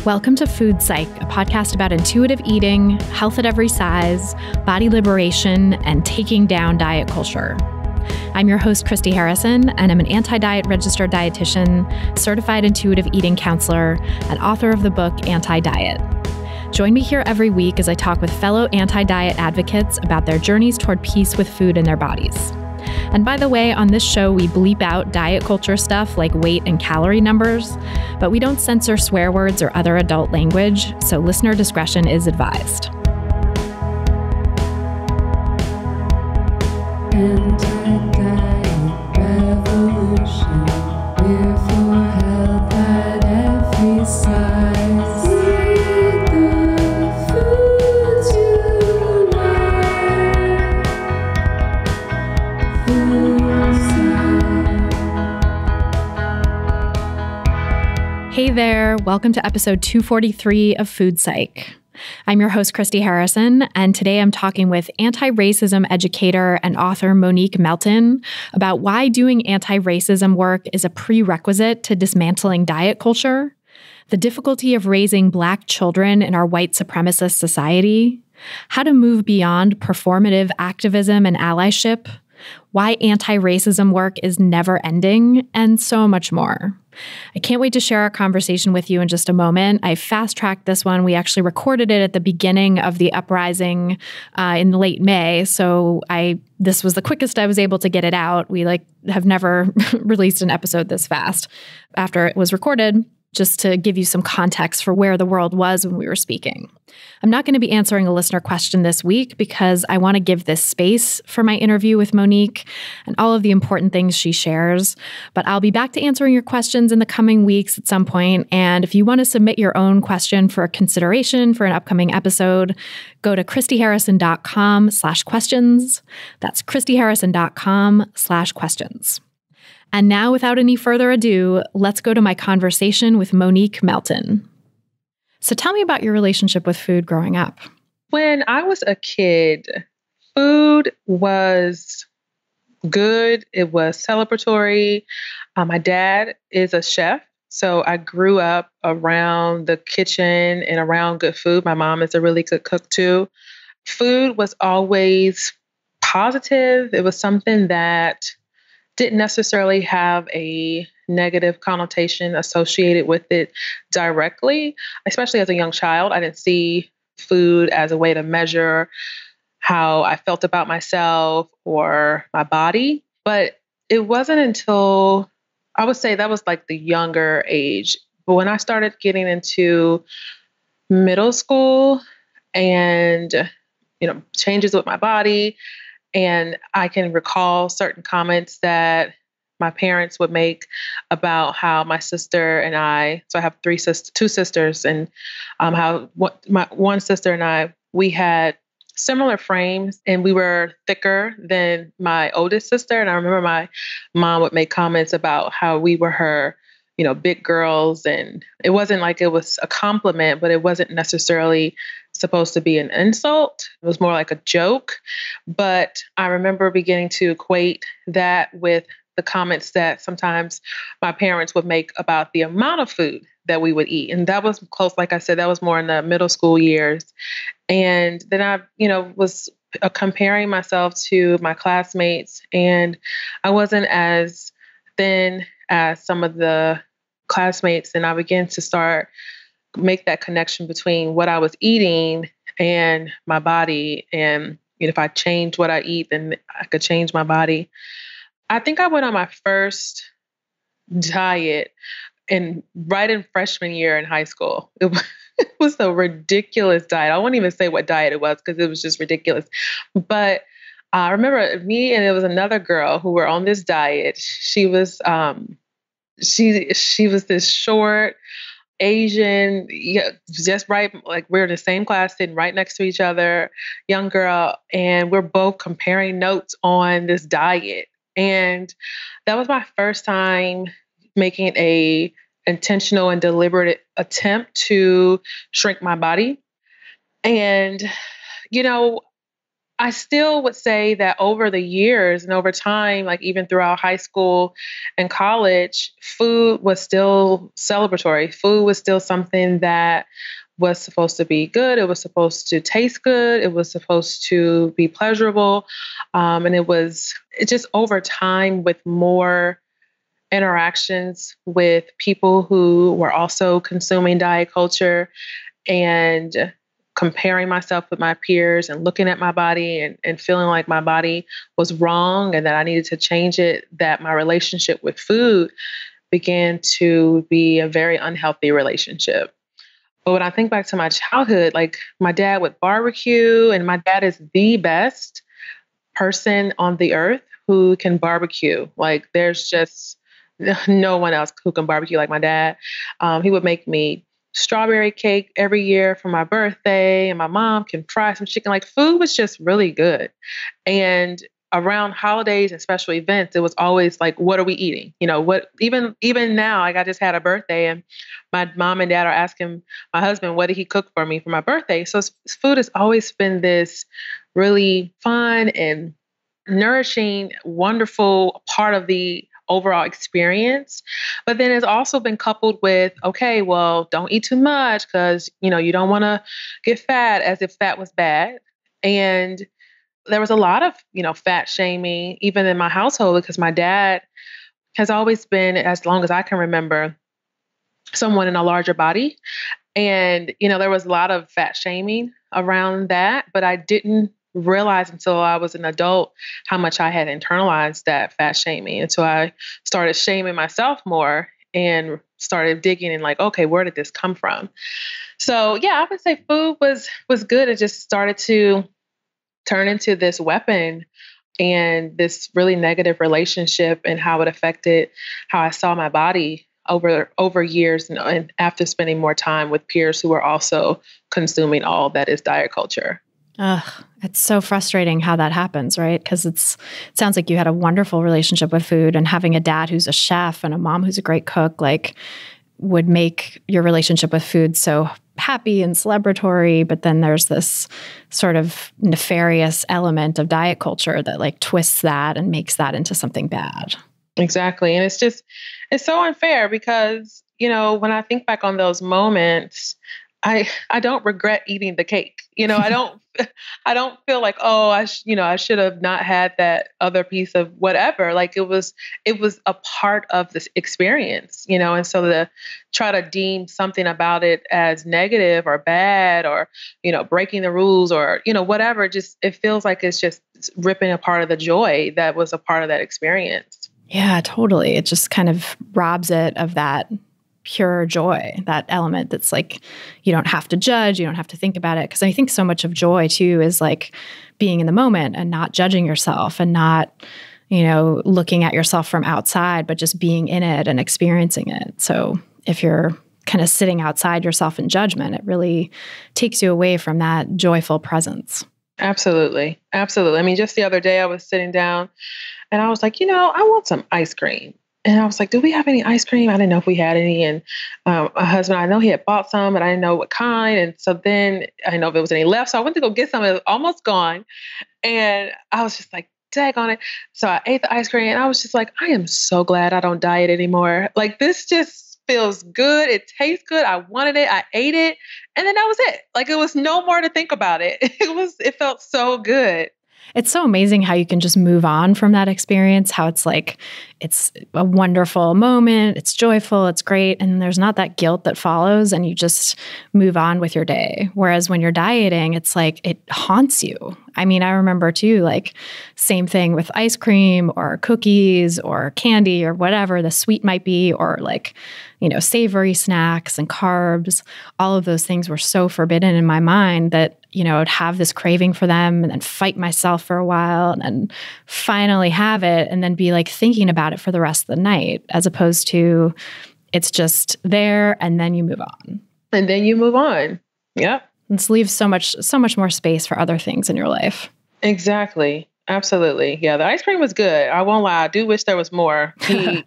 Welcome to Food Psych, a podcast about intuitive eating, health at every size, body liberation, and taking down diet culture. I'm your host, Christy Harrison, and I'm an anti-diet registered dietitian, certified intuitive eating counselor, and author of the book Anti-Diet. Join me here every week as I talk with fellow anti-diet advocates about their journeys toward peace with food in their bodies. And by the way, on this show, we bleep out diet culture stuff like weight and calorie numbers, but we don't censor swear words or other adult language, so listener discretion is advised. Anti-diet revolution, we're for health at every size. Eat the foods you like. Food Psych. Hey there, welcome to episode 243 of Food Psych. I'm your host, Christy Harrison, and today I'm talking with anti-racism educator and author Monique Melton about why doing anti-racism work is a prerequisite to dismantling diet culture, the difficulty of raising Black children in our white supremacist society, how to move beyond performative activism and allyship, why anti-racism work is never ending, and so much more. I can't wait to share our conversation with you in just a moment. I fast-tracked this one. We actually recorded it at the beginning of the uprising in late May, so this was the quickest I was able to get it out. We have never released an episode this fast after it was recorded, just to give you some context for where the world was when we were speaking. I'm not going to be answering a listener question this week because I want to give this space for my interview with Monique and all of the important things she shares. But I'll be back to answering your questions in the coming weeks at some point. And if you want to submit your own question for consideration for an upcoming episode, go to christyharrison.com/questions. That's christyharrison.com/questions. And now, without any further ado, let's go to my conversation with Monique Melton. So tell me about your relationship with food growing up. When I was a kid, food was good. It was celebratory. My dad is a chef, so I grew up around the kitchen and around good food. My mom is a really good cook too. Food was always positive. It was something that didn't necessarily have a negative connotation associated with it directly, especially as a young child. I didn't see food as a way to measure how I felt about myself or my body. But it wasn't until, I would say that was like the younger age. But when I started getting into middle school and, changes with my body, and I can recall certain comments that my parents would make about how my sister and I, so I have two sisters, and how my one sister and I, we had similar frames and we were thicker than my oldest sister. And I remember my mom would make comments about how we were her, big girls. And it wasn't like it was a compliment, but it wasn't necessarily supposed to be an insult. It was more like a joke. But I remember beginning to equate that with the comments that sometimes my parents would make about the amount of food that we would eat. And that was close, like I said, that was more in the middle school years. And then I, was comparing myself to my classmates, and I wasn't as thin as some of the classmates. And I began to make that connection between what I was eating and my body. And if I change what I eat, then I could change my body. I think I went on my first diet right in freshman year in high school. It was a ridiculous diet. I won't even say what diet it was because it was just ridiculous. But I remember me and it was another girl who were on this diet. She was she was this short Asian, just right, like we're in the same class, sitting right next to each other, young girl, and we're both comparing notes on this diet. And that was my first time making a intentional and deliberate attempt to shrink my body. And, I still would say that over the years and over time, like even throughout high school and college, food was still celebratory. Food was still something that was supposed to be good. It was supposed to taste good. It was supposed to be pleasurable. And it just over time with more interactions with people who were also consuming diet culture and comparing myself with my peers and looking at my body and feeling like my body was wrong and that I needed to change it, that my relationship with food began to be a very unhealthy relationship. But when I think back to my childhood, like my dad would barbecue, and my dad is the best person on the earth who can barbecue. Like there's just no one else who can barbecue like my dad. He would make me strawberry cake every year for my birthday, and my mom can fry some chicken. Like food was just really good. And around holidays and special events, it was always like, what are we eating? You know, what even now, like I just had a birthday and my mom and dad are asking my husband, what did he cook for me for my birthday? So food has always been this really fun and nourishing, wonderful part of the overall experience. But then it's also been coupled with, okay, well, don't eat too much because, you know, you don't want to get fat, as if fat was bad. And there was a lot of, you know, fat shaming, even in my household, because my dad has always been, as long as I can remember, someone in a larger body. And, you know, there was a lot of fat shaming around that, but I didn't realize until I was an adult how much I had internalized that fat shaming. And so I started shaming myself more and started digging and like, okay, where did this come from? So yeah, I would say food was good. It just started to turn into this weapon and this really negative relationship and how it affected how I saw my body over years and after spending more time with peers who were also consuming all that is diet culture. Ugh, it's so frustrating how that happens, right? Because it sounds like you had a wonderful relationship with food, and having a dad who's a chef and a mom who's a great cook, like, would make your relationship with food so happy and celebratory. But then there's this sort of nefarious element of diet culture that like twists that and makes that into something bad. Exactly. And it's so unfair because, you know, when I think back on those moments, I don't regret eating the cake. You know, I don't feel like, oh, I should have not had that other piece of whatever. Like it was a part of this experience, you know, and so to try to deem something about it as negative or bad or, you know, breaking the rules or, you know, whatever, just, it feels like it's just ripping a part of the joy that was a part of that experience. Yeah, totally. It just kind of robs it of that pure joy, that element that's like, you don't have to judge, you don't have to think about it. Because I think so much of joy too is like being in the moment and not judging yourself and not, you know, looking at yourself from outside, but just being in it and experiencing it. So if you're kind of sitting outside yourself in judgment, it really takes you away from that joyful presence. Absolutely. Absolutely. I mean, just the other day I was sitting down and I was like, you know, I want some ice cream. And I was like, do we have any ice cream? I didn't know if we had any. And my husband, I know he had bought some, but I didn't know what kind. And so then I didn't know if there was any left. So I went to go get some. It was almost gone. And I was just like, dag on it. So I ate the ice cream and I was just like, I am so glad I don't diet anymore. Like this just feels good. It tastes good. I wanted it. I ate it. And then that was it. Like it was no more to think about it. It felt so good. It's so amazing how you can just move on from that experience, how it's like, it's a wonderful moment, it's joyful, it's great, and there's not that guilt that follows, and you just move on with your day. Whereas when you're dieting, it's like, it haunts you. I mean, I remember too, like, same thing with ice cream or cookies or candy or whatever the sweet might be, or like, you know, savory snacks and carbs. All of those things were so forbidden in my mind that, you know, I'd have this craving for them and then fight myself for a while and then finally have it and then be like thinking about it for the rest of the night, as opposed to it's just there and then you move on. And then you move on. Yeah. This leaves so much more space for other things in your life. Exactly. Absolutely. Yeah, the ice cream was good. I won't lie. I do wish there was more. He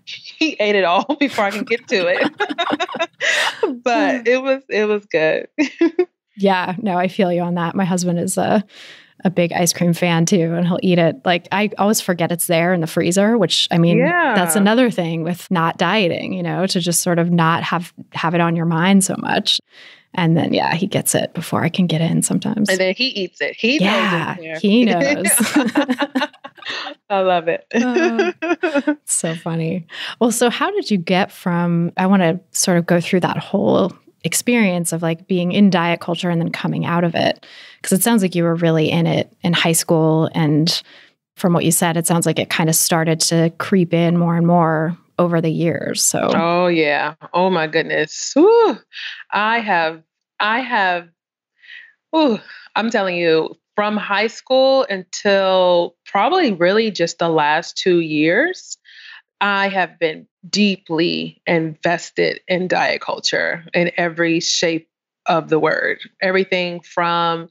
ate it all before I can get to it. But it was good. Yeah, no, I feel you on that. My husband is a big ice cream fan too, and he'll eat it. Like, I always forget it's there in the freezer, which, I mean, that's another thing with not dieting, to just sort of not have it on your mind so much. And then, he gets it before I can get in sometimes. And then he eats it. He knows it's there. He knows. I love it. So funny. Well, so how did you get from, I want to sort of go through that whole experience of like being in diet culture and then coming out of it. Because it sounds like you were really in it in high school. And from what you said, it sounds like it kind of started to creep in more and more over the years. So, oh yeah. Oh my goodness. Whew. I have, I'm telling you, from high school until probably really just the last 2 years, I have been deeply invested in diet culture in every shape of the word. Everything from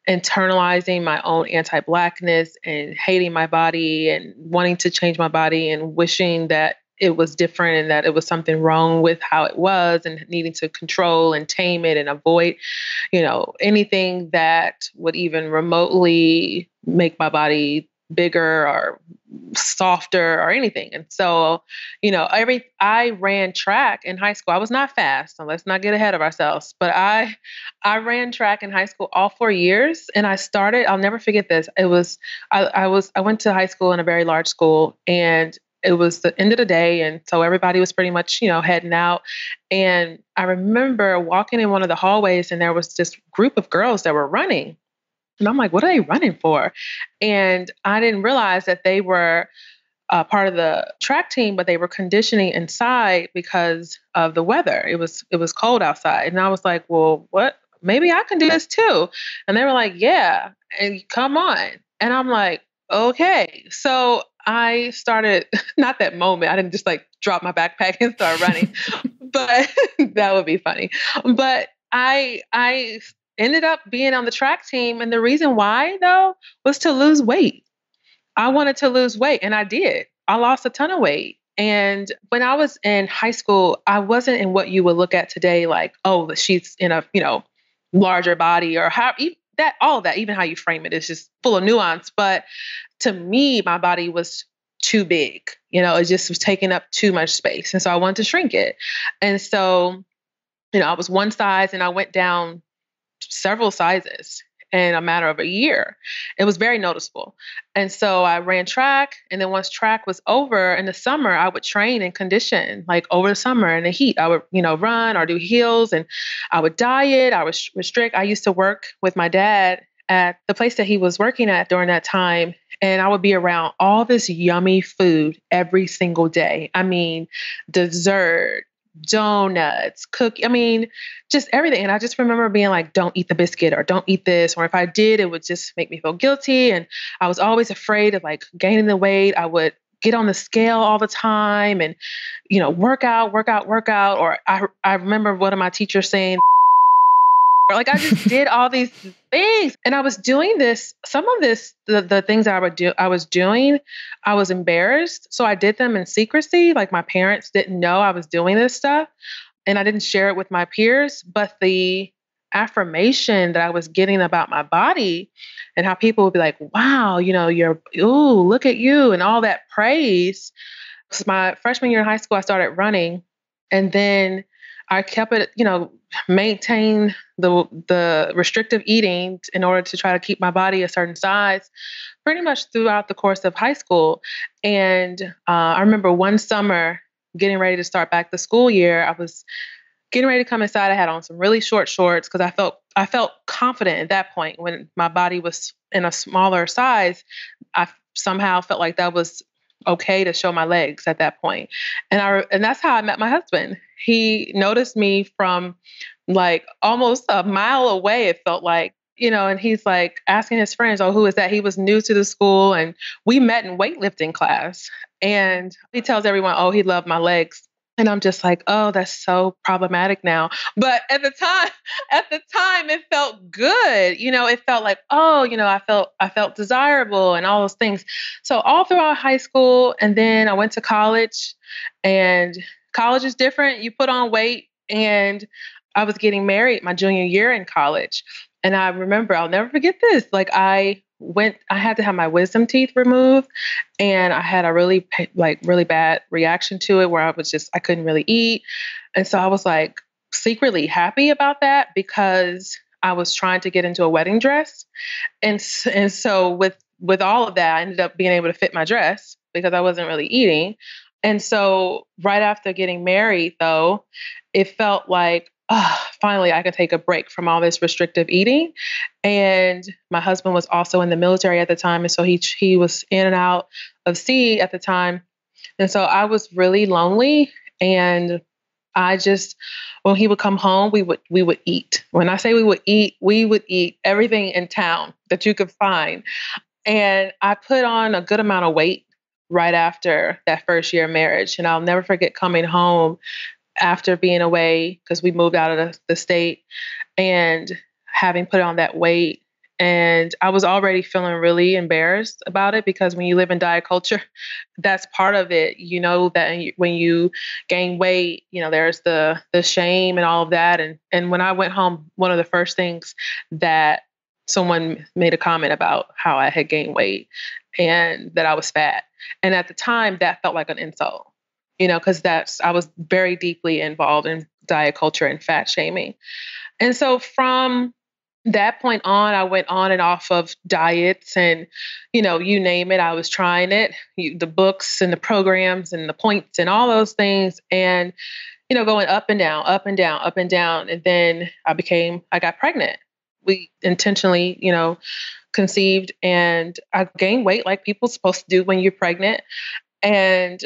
internalizing my own anti-Blackness and hating my body and wanting to change my body and wishing that it was different and that it was something wrong with how it was and needing to control and tame it and avoid, anything that would even remotely make my body bigger or softer or anything. And so, I ran track in high school. I was not fast, so let's not get ahead of ourselves, but I ran track in high school all 4 years. And I'll never forget this. I went to high school in a very large school, and it was the end of the day. And so everybody was pretty much, heading out. And I remember walking in one of the hallways, and there was this group of girls that were running. And I'm like, what are they running for? And I didn't realize that they were part of the track team, but they were conditioning inside because of the weather. It was cold outside. And I was like, well, what? Maybe I can do this too. And they were like, yeah, and come on. And I'm like, okay. So I started, not that moment, I didn't just like drop my backpack and start running, but that would be funny. But I ended up being on the track team. And the reason why, though, was to lose weight. I wanted to lose weight, and I did. I lost a ton of weight. And when I was in high school, I wasn't in what you would look at today, like, oh, she's in a, larger body, or how all of that, even how you frame it is just full of nuance. But to me, my body was too big. It just was taking up too much space. And so I wanted to shrink it. And so, I was one size, and I went down several sizes in a matter of a year. It was very noticeable. And so I ran track. And then once track was over in the summer, I would train and condition, like over the summer in the heat. I would, run or do heels, and I would diet. I would restrict. I used to work with my dad at the place that he was working at during that time. And I would be around all this yummy food every single day. I mean, dessert, donuts, just everything. And I just remember being like, don't eat the biscuit, or don't eat this. Or if I did, it would just make me feel guilty. And I was always afraid of like gaining the weight. I would get on the scale all the time and, work out. Or I remember one of my teachers saying, like, I just did all these things. And I was doing this, some of this, the things I was doing, I was embarrassed. So I did them in secrecy. Like, my parents didn't know I was doing this stuff, and I didn't share it with my peers. But the affirmation that I was getting about my body, and how people would be like, wow, look at you, and all that praise. So my freshman year in high school, I started running, and then I kept it, maintain the restrictive eating in order to try to keep my body a certain size pretty much throughout the course of high school. And I remember one summer getting ready to start back the school year, I was getting ready to come inside. I had on some really short shorts because I felt confident at that point. When my body was in a smaller size, I somehow felt like that was okay to show my legs at that point. And that's how I met my husband. He noticed me from like almost a mile away, it felt like, and he's like asking his friends, oh, who is that? He was new to the school, and we met in weightlifting class. And he tells everyone, oh, he loved my legs. And I'm just like, oh, that's so problematic now. But at the time, it felt good. It felt like, oh, I felt desirable and all those things. So all throughout high school, and then I went to college, and college is different. You put on weight, and I was getting married my junior year in college. And I remember, I'll never forget this. Like I had to have my wisdom teeth removed, and I had a really bad reaction to it where I couldn't really eat. And so I was like secretly happy about that because I was trying to get into a wedding dress. And so with all of that, I ended up being able to fit my dress because I wasn't really eating. And so right after getting married, though, it felt like, finally I could take a break from all this restrictive eating. And my husband was also in the military at the time, and so he was in and out of sea at the time. And so I was really lonely, and I just, when he would come home, we would eat. When I say we would eat everything in town that you could find. And I put on a good amount of weight right after that first year of marriage. And I'll never forget coming home after being away because we moved out of the state and having put on that weight. And I was already feeling really embarrassed about it because when you live in diet culture, that's part of it. You know that when you gain weight, there's the shame and all of that. And when I went home, one of the first things that someone made a comment about how I had gained weight and that I was fat. And at the time, that felt like an insult, because I was very deeply involved in diet culture and fat shaming. And so from that point on, I went on and off of diets and, you name it, I was trying it, the books and the programs and the points and all those things. And, going up and down, up and down, up and down. And then I got pregnant. We intentionally, conceived, and I gained weight like people supposed to do when you're pregnant. And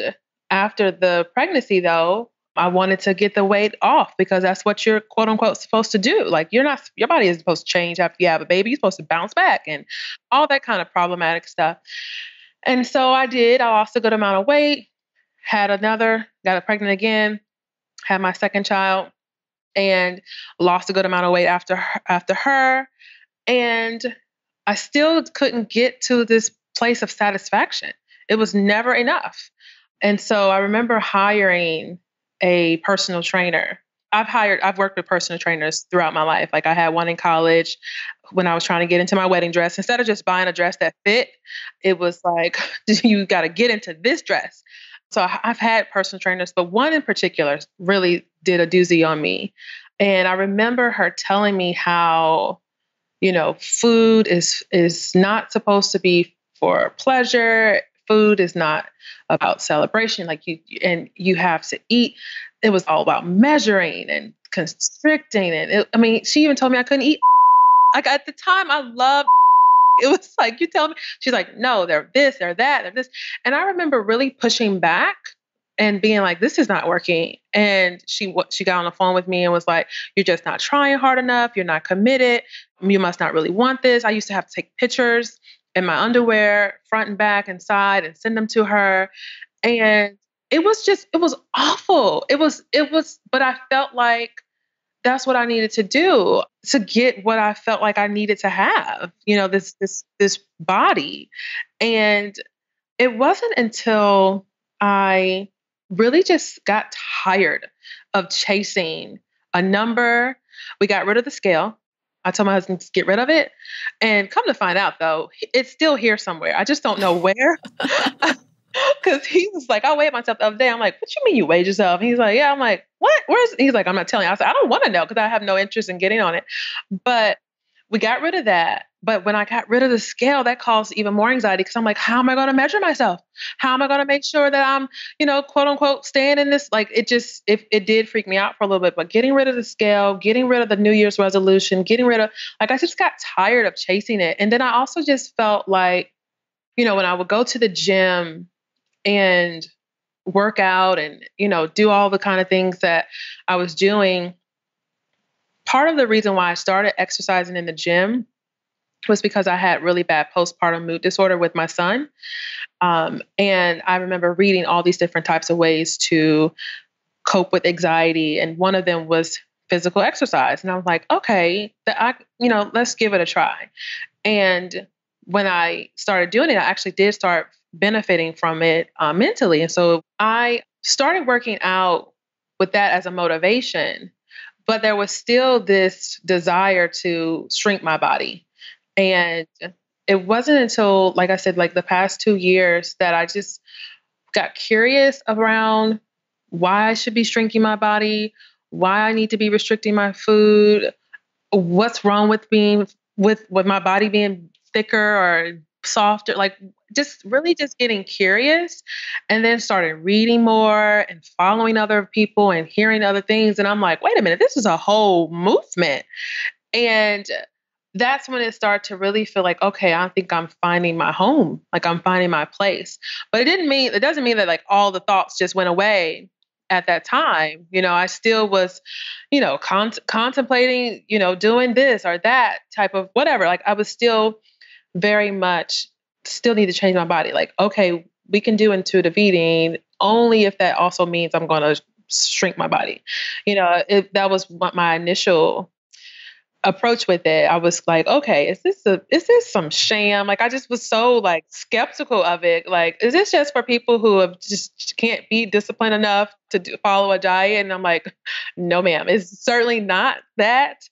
after the pregnancy, though, I wanted to get the weight off because that's what you're quote unquote supposed to do. Like your body isn't supposed to change after you have a baby. You're supposed to bounce back and all that kind of problematic stuff. And so I did. I lost a good amount of weight, got pregnant again, had my second child, and lost a good amount of weight after her. And I still couldn't get to this place of satisfaction. It was never enough. And so I remember hiring a personal trainer. I've worked with personal trainers throughout my life. Like I had one in college when I was trying to get into my wedding dress. Instead of just buying a dress that fit, it was like, you got to get into this dress. So I've had personal trainers, but one in particular really did a doozy on me. And I remember her telling me how, food is not supposed to be for pleasure. Food is not about celebration. Like you have to eat. It was all about measuring and constricting. And she even told me I couldn't eat. Like at the time I loved it was like, you tell me, she's like, no, they're this, they're that, they're this. And I remember really pushing back and being like, this is not working. And she got on the phone with me and was like, you're just not trying hard enough. You're not committed. You must not really want this. I used to have to take pictures in my underwear, front and back and side, and send them to her. And it was awful. But I felt like that's what I needed to do to get what I felt like I needed to have, this body. And it wasn't until I really just got tired of chasing a number. We got rid of the scale. I told my husband to get rid of it. And come to find out, though, it's still here somewhere. I just don't know where. Because he was like, I weighed myself the other day. I'm like, what you mean you weighed yourself? And he's like, yeah. I'm like, what? He's like, I'm not telling you. I said, I don't want to know because I have no interest in getting on it. But we got rid of that. But when I got rid of the scale, that caused even more anxiety because I'm like, how am I going to measure myself? How am I going to make sure that I'm, quote unquote, staying in this? Like it did freak me out for a little bit. But getting rid of the scale, getting rid of the New Year's resolution, I just got tired of chasing it. And then I also just felt like, when I would go to the gym and work out and, do all the kind of things that I was doing. Part of the reason why I started exercising in the gym was because I had really bad postpartum mood disorder with my son. And I remember reading all these different types of ways to cope with anxiety. And one of them was physical exercise. And I was like, okay, let's give it a try. And when I started doing it, I actually did start benefiting from it mentally. And so I started working out with that as a motivation. but there was still this desire to shrink my body. And it wasn't until, like I said, like the past 2 years that I just got curious around why I should be shrinking my body, why I need to be restricting my food, what's wrong with being with my body being thicker or softer, like just really just getting curious, and then started reading more and following other people and hearing other things, and I'm like, wait a minute, this is a whole movement. And that's when it started to really feel like, okay, I think I'm finding my home, like I'm finding my place. But it doesn't mean that like all the thoughts just went away at that time. I still was, contemplating, doing this or that type of whatever. Like I was still very much still need to change my body. Like, okay, we can do intuitive eating only if that also means I'm going to shrink my body. That was what my initial approach with it. I was like, okay, is this some sham? Like I just was so like skeptical of it. Like, is this just for people who have just can't be disciplined enough to follow a diet? And I'm like, no, ma'am, it's certainly not that.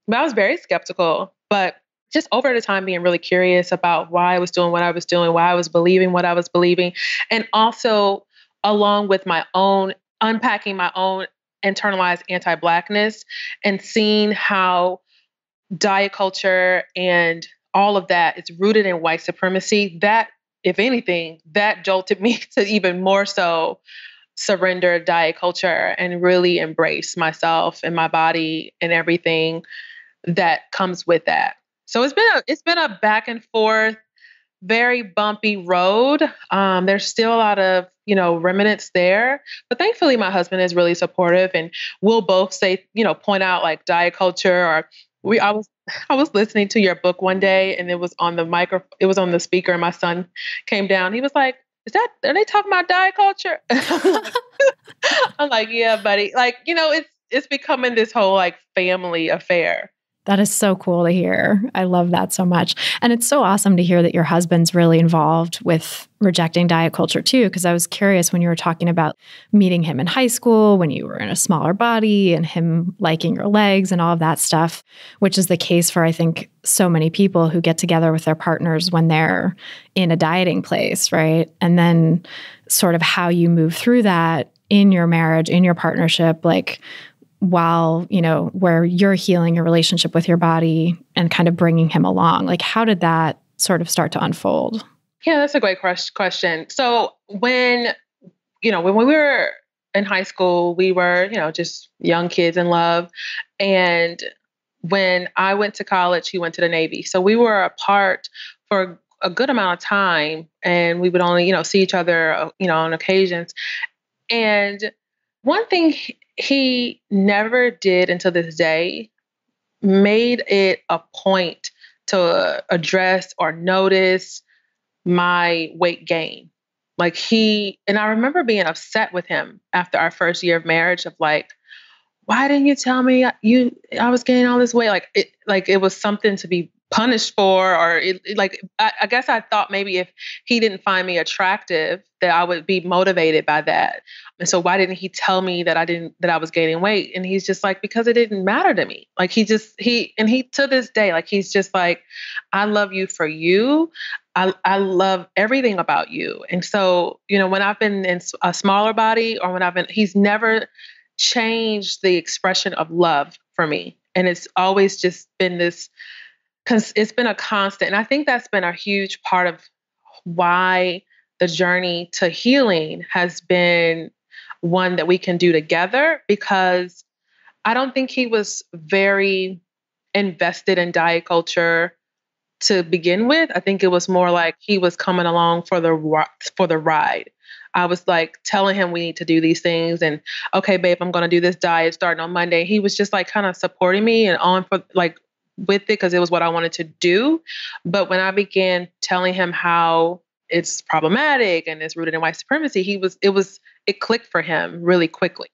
But I was very skeptical, but just over the time being really curious about why I was doing what I was doing, why I was believing what I was believing. And also along with my own unpacking my own internalized anti-Blackness and seeing how diet culture and all of that is rooted in white supremacy. That, if anything, that jolted me to even more so surrender diet culture and really embrace myself and my body and everything that comes with that. So it's been a back and forth, very bumpy road. There's still a lot of, remnants there, but thankfully my husband is really supportive and we'll both say, point out like diet culture or I was listening to your book one day and it was on it was on the speaker and my son came down. He was like, are they talking about diet culture? I'm like, yeah, buddy. Like, it's becoming this whole like family affair. That is so cool to hear. I love that so much. And it's so awesome to hear that your husband's really involved with rejecting diet culture too, because I was curious when you were talking about meeting him in high school, when you were in a smaller body and him liking your legs and all of that stuff, which is the case for, I think, so many people who get together with their partners when they're in a dieting place, right? And then sort of how you move through that in your marriage, in your partnership, like while, where you're healing your relationship with your body and kind of bringing him along. Like, how did that sort of start to unfold? Yeah, that's a great question. So when we were in high school, we were, just young kids in love. And when I went to college, he went to the Navy. So we were apart for a good amount of time and we would only, see each other, on occasions. And one thing he never did until this day made it a point to address or notice my weight gain. Like and I remember being upset with him after our first year of marriage of like, why didn't you tell me I was gaining all this weight? Like it was something to be punished for, or I guess I thought maybe if he didn't find me attractive, that I would be motivated by that. And so why didn't he tell me that I was gaining weight? And he's just like, because it didn't matter to me. Like he to this day, like he's just like, I love you for you. I love everything about you. And so, when I've been in a smaller body or he's never changed the expression of love for me. And it's always just been it's been a constant. And I think that's been a huge part of why the journey to healing has been one that we can do together, because I don't think he was very invested in diet culture to begin with. I think it was more like he was coming along for the ride. I was like telling him we need to do these things and okay, babe, I'm going to do this diet starting on Monday. He was just like kind of supporting me and on for like with it because it was what I wanted to do. But when I began telling him how it's problematic and it's rooted in white supremacy, it clicked for him really quickly.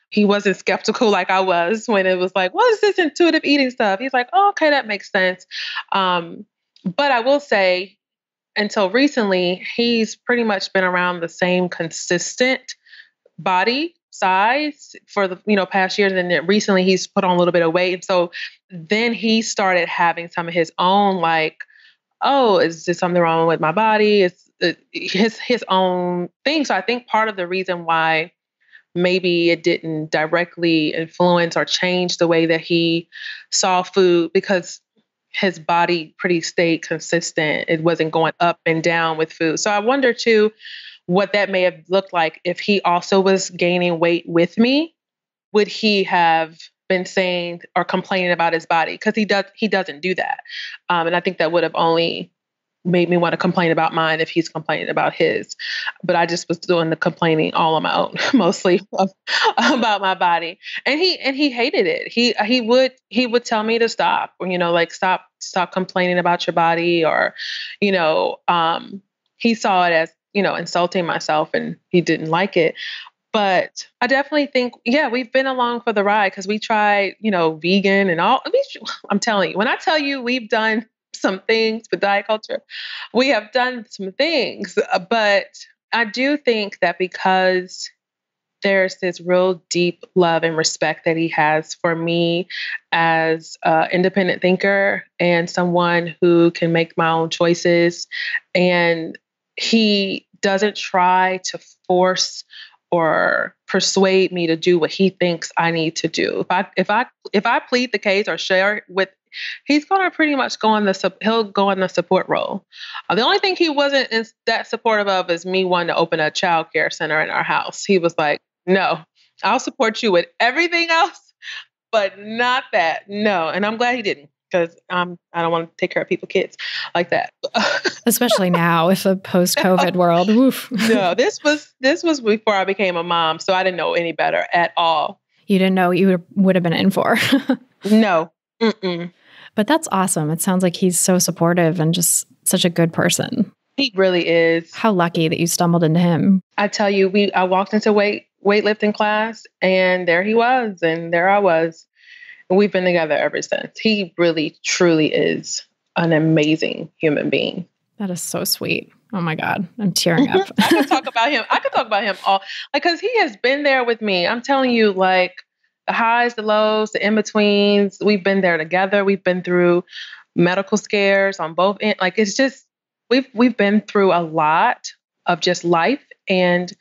He wasn't skeptical like I was when it was like, what is this intuitive eating stuff? He's like, oh, okay, that makes sense. But I will say, until recently, he's pretty much been around the same consistent body size for the, past years. And then recently he's put on a little bit of weight. And so then he started having some of his own, like, oh, is there something wrong with my body? It's his own thing. So I think part of the reason why maybe it didn't directly influence or change the way that he saw food, because his body pretty stayed consistent. It wasn't going up and down with food. So I wonder too what that may have looked like if he also was gaining weight with me. Would he have been saying or complaining about his body? Because he doesn't do that. And I think that would have only made me want to complain about mine if he's complaining about his. But I just was doing the complaining all on my own, mostly about my body. And he hated it. He would tell me to stop, or, like stop complaining about your body, or, he saw it as, insulting myself, and he didn't like it. But I definitely think, yeah, we've been along for the ride, because we tried, vegan and all. I'm telling you, when I tell you we've done some things with diet culture, we have done some things. But I do think that because there's this real deep love and respect that he has for me as an independent thinker and someone who can make my own choices. And he doesn't try to force or persuade me to do what he thinks I need to do. If I plead the case or share with, he's going to pretty much he'll go in the support role. The only thing he wasn't that supportive of is me wanting to open a child care center in our house. He was like, no, I'll support you with everything else, but not that. No. And I'm glad he didn't, because I don't want to take care of people's kids like that. Especially now with a post-COVID world. Oof. No, this was before I became a mom, so I didn't know any better at all. You didn't know what you would have been in for. No. Mm-mm. But that's awesome. It sounds like he's so supportive and just such a good person. He really is. How lucky that you stumbled into him. I tell you, I walked into weightlifting class, and there he was, and there I was. And we've been together ever since. He really, truly is an amazing human being. That is so sweet. Oh my God. I'm tearing up. I could talk about him all, because he has been there with me. I'm telling you, like, the highs, the lows, the in-betweens. We've been there together. We've been through medical scares on both ends. Like, it's just, we've been through a lot of just life. And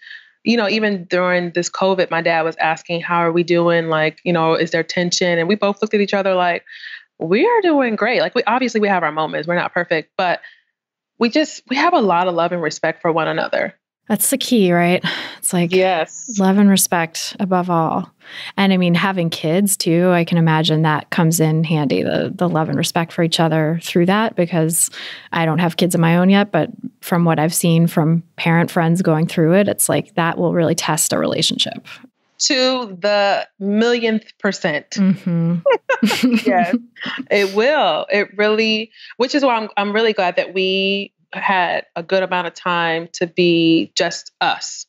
even during this COVID, my dad was asking, how are we doing? Like, is there tension? And we both looked at each other like, we are doing great. Like, we have our moments. We're not perfect, but we have a lot of love and respect for one another. That's the key, right? It's like, yes, love and respect above all. And I mean, having kids too, I can imagine that comes in handy, the love and respect for each other through that, because I don't have kids of my own yet, but from what I've seen from parent friends going through it, it's like that will really test a relationship. To the millionth percent. Mm-hmm. Yes, it will. It really, which is why I'm really glad that we had a good amount of time to be just us.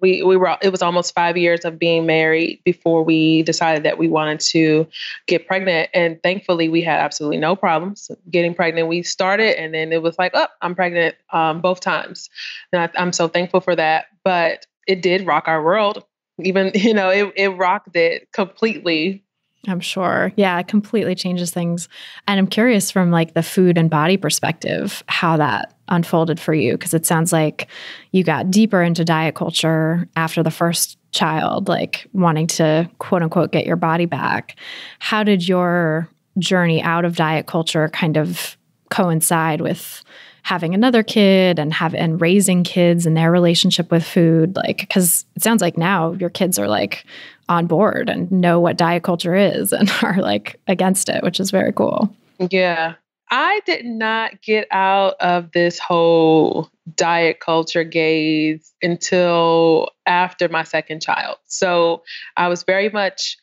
It was almost 5 years of being married before we decided that we wanted to get pregnant. And thankfully we had absolutely no problems getting pregnant. We started, and then it was like, oh, I'm pregnant both times. And I'm so thankful for that. But it did rock our world. Even, it rocked it completely. I'm sure. Yeah, it completely changes things. And I'm curious from like the food and body perspective, how that unfolded for you. Because it sounds like you got deeper into diet culture after the first child, like wanting to quote unquote get your body back. How did your journey out of diet culture kind of coincide with having another kid and raising kids and their relationship with food? Like, because it sounds like now your kids are like on board and know what diet culture is and are like against it, which is very cool. Yeah. I did not get out of this whole diet culture gaze until after my second child. So I was very much,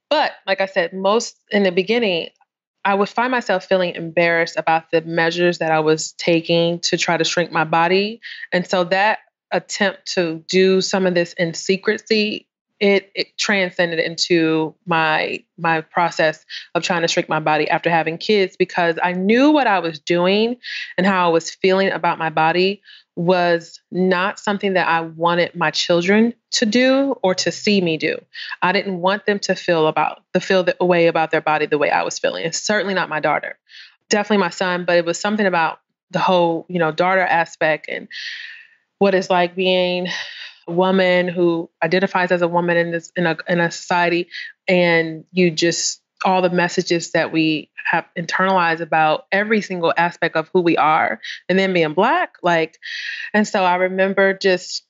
but like I said, most in the beginning, I would find myself feeling embarrassed about the measures that I was taking to try to shrink my body. And so that attempt to do some of this in secrecy, it transcended into my process of trying to shrink my body after having kids, because I knew what I was doing and how I was feeling about my body was not something that I wanted my children to do or to see me do. I didn't want them to feel the way about their body the way I was feeling. It's certainly not my daughter, definitely my son, but it was something about the whole, daughter aspect and what it's like being a woman who identifies as a woman in a society, and you just all the messages that we have internalized about every single aspect of who we are, and then being Black, and so I remember just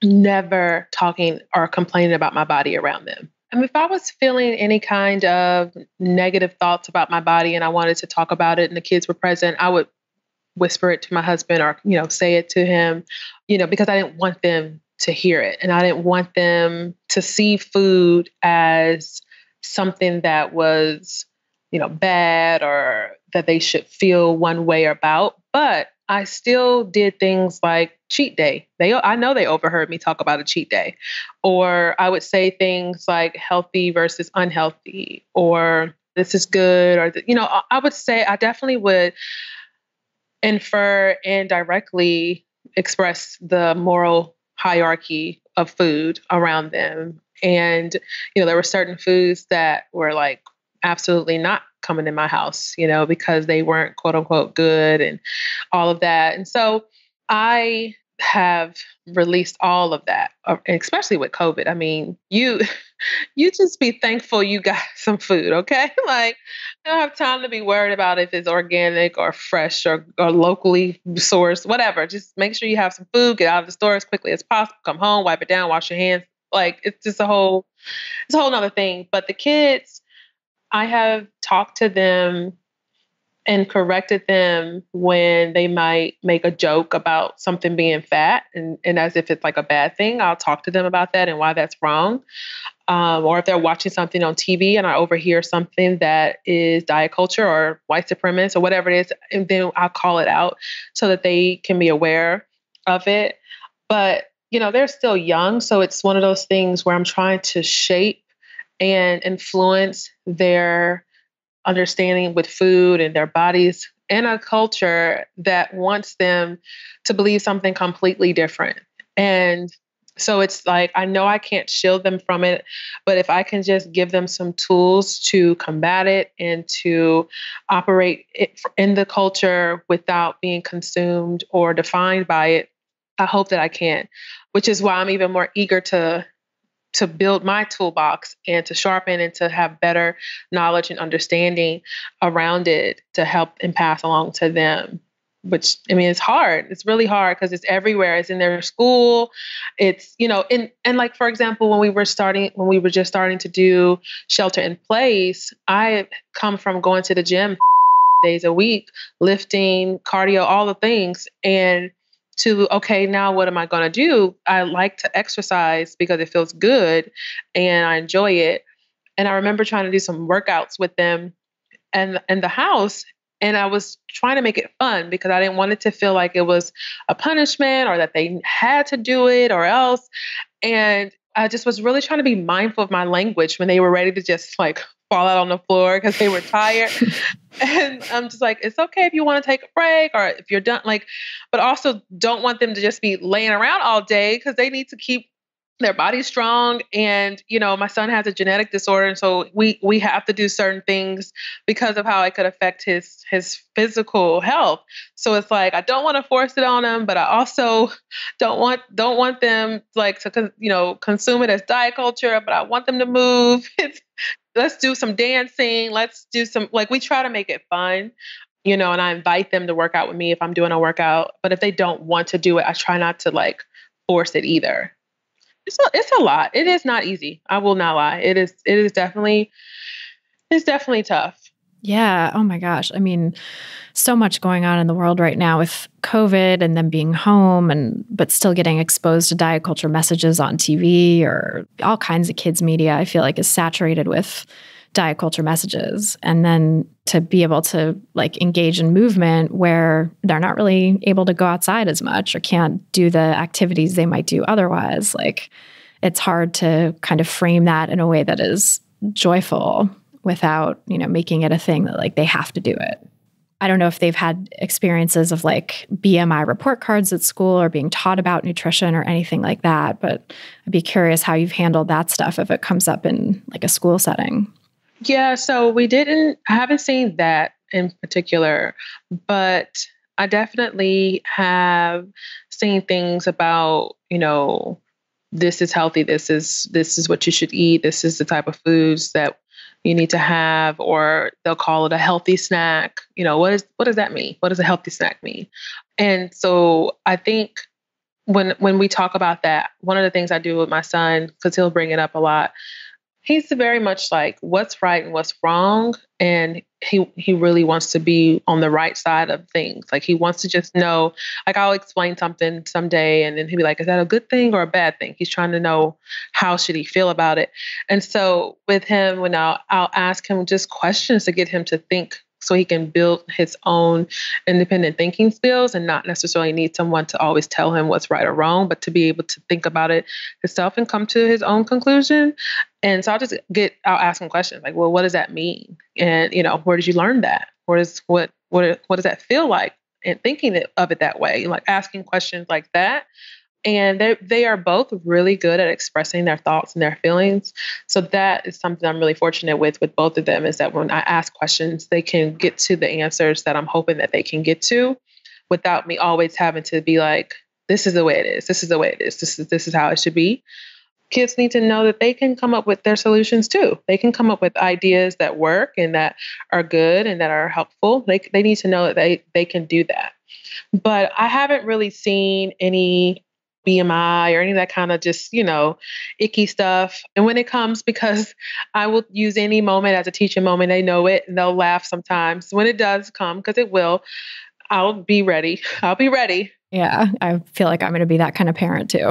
never talking or complaining about my body around them. I mean, if I was feeling any kind of negative thoughts about my body and I wanted to talk about it and the kids were present, I would whisper it to my husband or, say it to him, because I didn't want them to hear it. And I didn't want them to see food as something that was, bad or that they should feel one way about. But I still did things like cheat day. I know they overheard me talk about a cheat day. Or I would say things like healthy versus unhealthy, or this is good, or, I would say I definitely would infer and directly express the moral hierarchy of food around them. And, there were certain foods that were like absolutely not coming in my house, because they weren't quote unquote good and all of that. And so I have released all of that, especially with COVID. I mean, you just be thankful you got some food, okay? Like, you don't have time to be worried about if it's organic or fresh or locally sourced, whatever. Just make sure you have some food, get out of the store as quickly as possible, come home, wipe it down, wash your hands. Like, it's just it's a whole nother thing. But the kids, I have talked to them and corrected them when they might make a joke about something being fat, and as if it's like a bad thing. I'll talk to them about that and why that's wrong. Or if they're watching something on TV and I overhear something that is diet culture or white supremacist or whatever it is, and then I'll call it out so that they can be aware of it. But, they're still young. So it's one of those things where I'm trying to shape and influence their understanding with food and their bodies in a culture that wants them to believe something completely different. And so it's like, I know I can't shield them from it, but if I can just give them some tools to combat it and to operate it in the culture without being consumed or defined by it, I hope that I can, which is why I'm even more eager to build my toolbox and to sharpen and to have better knowledge and understanding around it to help and pass along to them. Which, I mean, it's hard. It's really hard because it's everywhere. It's in their school. It's, and like, for example, when we were just starting to do shelter in place, I come from going to the gym days a week, lifting, cardio, all the things. And okay, now what am I going to do? I like to exercise because it feels good and I enjoy it. And I remember trying to do some workouts with them and in the house. And I was trying to make it fun because I didn't want it to feel like it was a punishment or that they had to do it or else. And I just was really trying to be mindful of my language when they were ready to just like fall out on the floor because they were tired. And I'm just like, it's okay if you want to take a break or if you're done, but also don't want them to just be laying around all day because they need to keep their body strong. And, my son has a genetic disorder. And so we have to do certain things because of how it could affect his physical health. So it's like, I don't want to force it on him, but I also don't want them to consume it as diet culture, but I want them to move. Let's do some dancing. Let's do some, we try to make it fun, and I invite them to work out with me if I'm doing a workout. But if they don't want to do it, I try not to force it either. It's a lot. It is not easy. I will not lie. It's definitely tough. Yeah. Oh my gosh. I mean, so much going on in the world right now with COVID and them being home but still getting exposed to diet culture messages on TV or all kinds of kids media, I feel like is saturated with diet culture messages. And then to be able to engage in movement where they're not really able to go outside as much or can't do the activities they might do otherwise, it's hard to kind of frame that in a way that is joyful without, making it a thing that they have to do it. I don't know if they've had experiences of like BMI report cards at school or being taught about nutrition or anything like that. But I'd be curious how you've handled that stuff if it comes up in like a school setting. Yeah, so I haven't seen that in particular, but I definitely have seen things about, this is healthy, this is what you should eat, this is the type of foods that you need to have, or they'll call it a healthy snack. What does that mean? What does a healthy snack mean? And so I think when we talk about that, one of the things I do with my son, because he'll bring it up a lot, he's very much like what's right and what's wrong. And he really wants to be on the right side of things. Like he wants to just know, like I'll explain something someday and then he'll be like, is that a good thing or a bad thing? He's trying to know how should he feel about it. And so with him, when I'll ask him just questions to get him to think so he can build his own independent thinking skills and not necessarily need someone to always tell him what's right or wrong, but to be able to think about it himself and come to his own conclusion. And so I'll ask him questions like, well, what does that mean? And, where did you learn that? What does that feel like? And thinking of it that way, like asking questions like that. And they are both really good at expressing their thoughts and their feelings. So that is something I'm really fortunate with both of them, is that when I ask questions, they can get to the answers that I'm hoping that they can get to without me always having to be like, this is the way it is. This is the way it is. This is how it should be. Kids need to know that they can come up with their solutions too. They can come up with ideas that work and that are good and that are helpful. They need to know that they can do that. But I haven't really seen any BMI or any of that kind of just, icky stuff. And when it comes, because I will use any moment as a teaching moment, they know it and they'll laugh sometimes. When it does come, because it will, I'll be ready. I'll be ready. Yeah, I feel like I'm going to be that kind of parent too.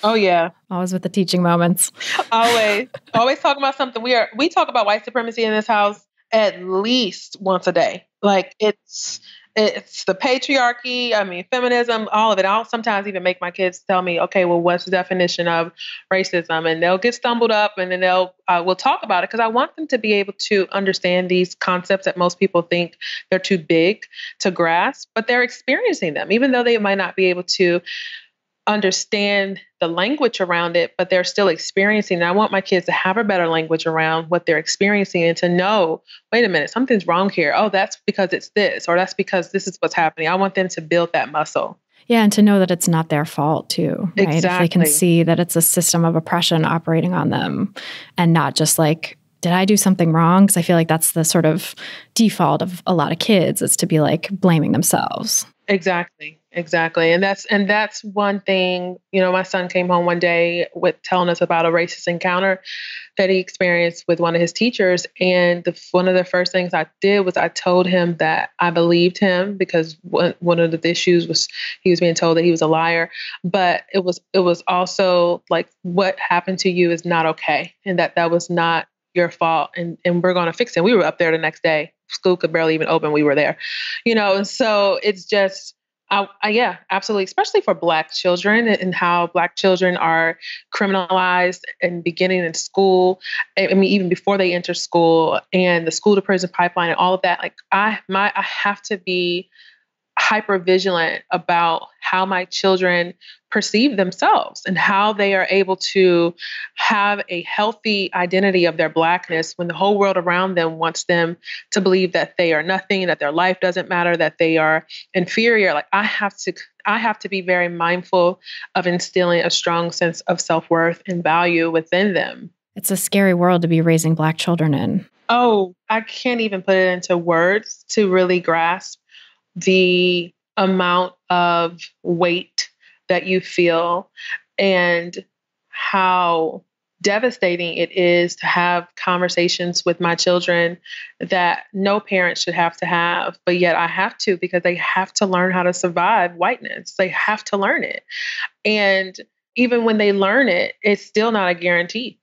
Oh, yeah. Always with the teaching moments. Always talking about something. We talk about white supremacy in this house at least once a day. Like it's the patriarchy, feminism, all of it. I'll sometimes even make my kids tell me, okay, well, what's the definition of racism? And they'll get stumbled up and then we'll talk about it because I want them to be able to understand these concepts that most people think they're too big to grasp, but they're experiencing them, even though they might not be able to understand the language around it, but they're still experiencing. And I want my kids to have a better language around what they're experiencing and to know, wait a minute, something's wrong here. Oh, that's because it's this, or that's because this is what's happening. I want them to build that muscle. Yeah, and to know that it's not their fault too, right? Exactly. If they can see that it's a system of oppression operating on them and not just like, did I do something wrong? Because I feel like that's the sort of default of a lot of kids, is to be like blaming themselves. Exactly. And that's one thing, my son came home one day with telling us about a racist encounter that he experienced with one of his teachers. And one of the first things I did was I told him that I believed him because one of the issues was he was being told that he was a liar, but it was also like, what happened to you is not okay. And that was not your fault. And we're going to fix it. We were up there the next day. School could barely even open. We were there, and so it's just, yeah, absolutely. Especially for Black children and how Black children are criminalized and beginning in school. Even before they enter school and the school to prison pipeline and all of that. Like I have to be hyper vigilant about how my children perceive themselves and how they are able to have a healthy identity of their Blackness when the whole world around them wants them to believe that they are nothing, that their life doesn't matter, that they are inferior. Like I have to be very mindful of instilling a strong sense of self-worth and value within them. It's a scary world to be raising Black children in. Oh, I can't even put it into words to really grasp the amount of weight that you feel and how devastating it is to have conversations with my children that no parent should have to have, but yet I have to because they have to learn how to survive whiteness. They have to learn it. And even when they learn it, it's still not a guarantee.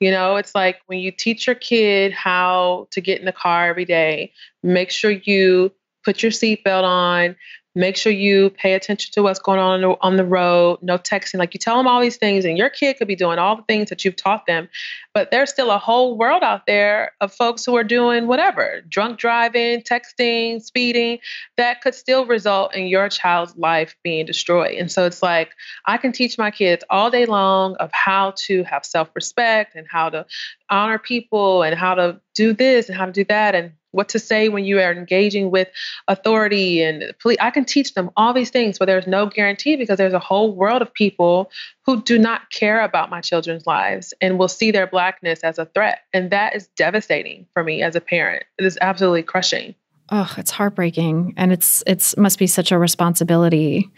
It's like when you teach your kid how to get in the car every day, make sure you put your seatbelt on, Make sure you pay attention to what's going on the road. No texting. Like you tell them all these things, and your kid could be doing all the things that you've taught them. But there's still a whole world out there of folks who are doing whatever, drunk driving, texting, speeding, that could still result in your child's life being destroyed. And so it's like, I can teach my kids all day long of how to have self-respect and how to honor people and how to do this and how to do that and what to say when you are engaging with authority and police. I can teach them all these things, but there's no guarantee because there's a whole world of people who do not care about my children's lives and will see their Blackness as a threat. And that is devastating for me as a parent. It is absolutely crushing. Oh, it's heartbreaking. And it's must be such a responsibility,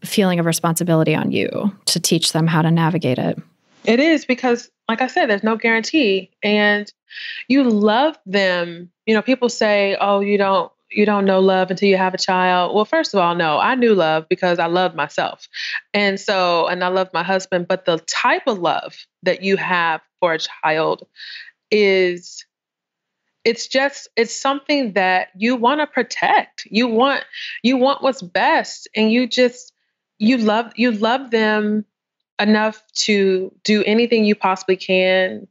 feeling of responsibility on you to teach them how to navigate it. It is because, like I said, there's no guarantee. And you love them. People say, oh, you don't know love until you have a child. Well, first of all, no, I knew love because I loved myself. And I loved my husband. But the type of love that you have for a child it's something that you want to protect. You want what's best. And you love them enough to do anything you possibly can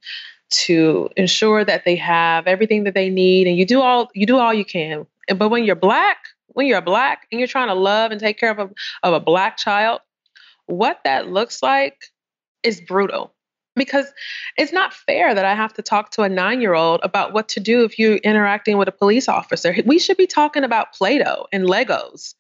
to ensure that they have everything that they need, and you do all you can. But when you're black and you're trying to love and take care of a black child, what that looks like is brutal. Because it's not fair that I have to talk to a 9-year-old about what to do if you're interacting with a police officer. We should be talking about Play-Doh and Legos.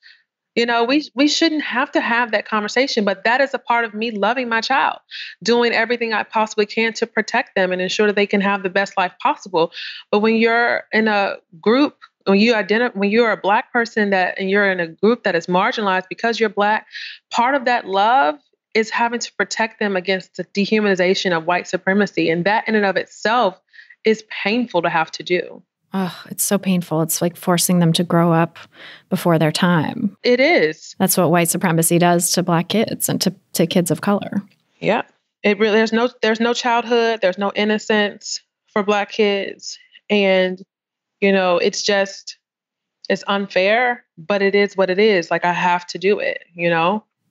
We shouldn't have to have that conversation, but that is a part of me loving my child, doing everything I possibly can to protect them and ensure that they can have the best life possible. But when you're in a group, when you're a black person and you're in a group that is marginalized because you're black, part of that love is having to protect them against the dehumanization of white supremacy. And that in and of itself is painful to have to do. Oh, it's so painful. It's like forcing them to grow up before their time. It is. That's what white supremacy does to black kids and to kids of color. Yeah. It really, there's no childhood. There's no innocence for black kids. And, it's unfair, but it is what it is. Like I have to do it,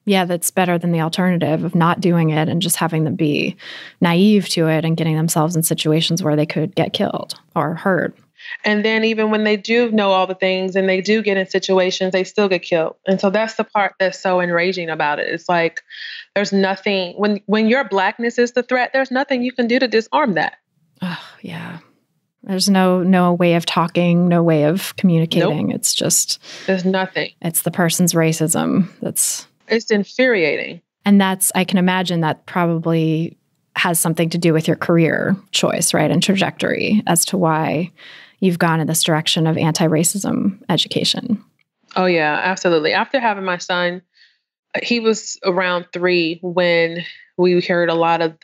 Yeah, that's better than the alternative of not doing it and just having them be naive to it and getting themselves in situations where they could get killed or hurt. And then even when they do know all the things and they do get in situations, they still get killed. And so that's the part that's so enraging about it. It's like there's nothing, when your blackness is the threat, there's nothing you can do to disarm that. Oh, yeah. There's no way of talking, no way of communicating. Nope. It's just... There's nothing. It's the person's racism It's infuriating. And I can imagine that probably has something to do with your career choice, right? And trajectory as to why you've gone in this direction of anti-racism education. Oh, yeah, absolutely. After having my son, he was around 3 when we heard a lot of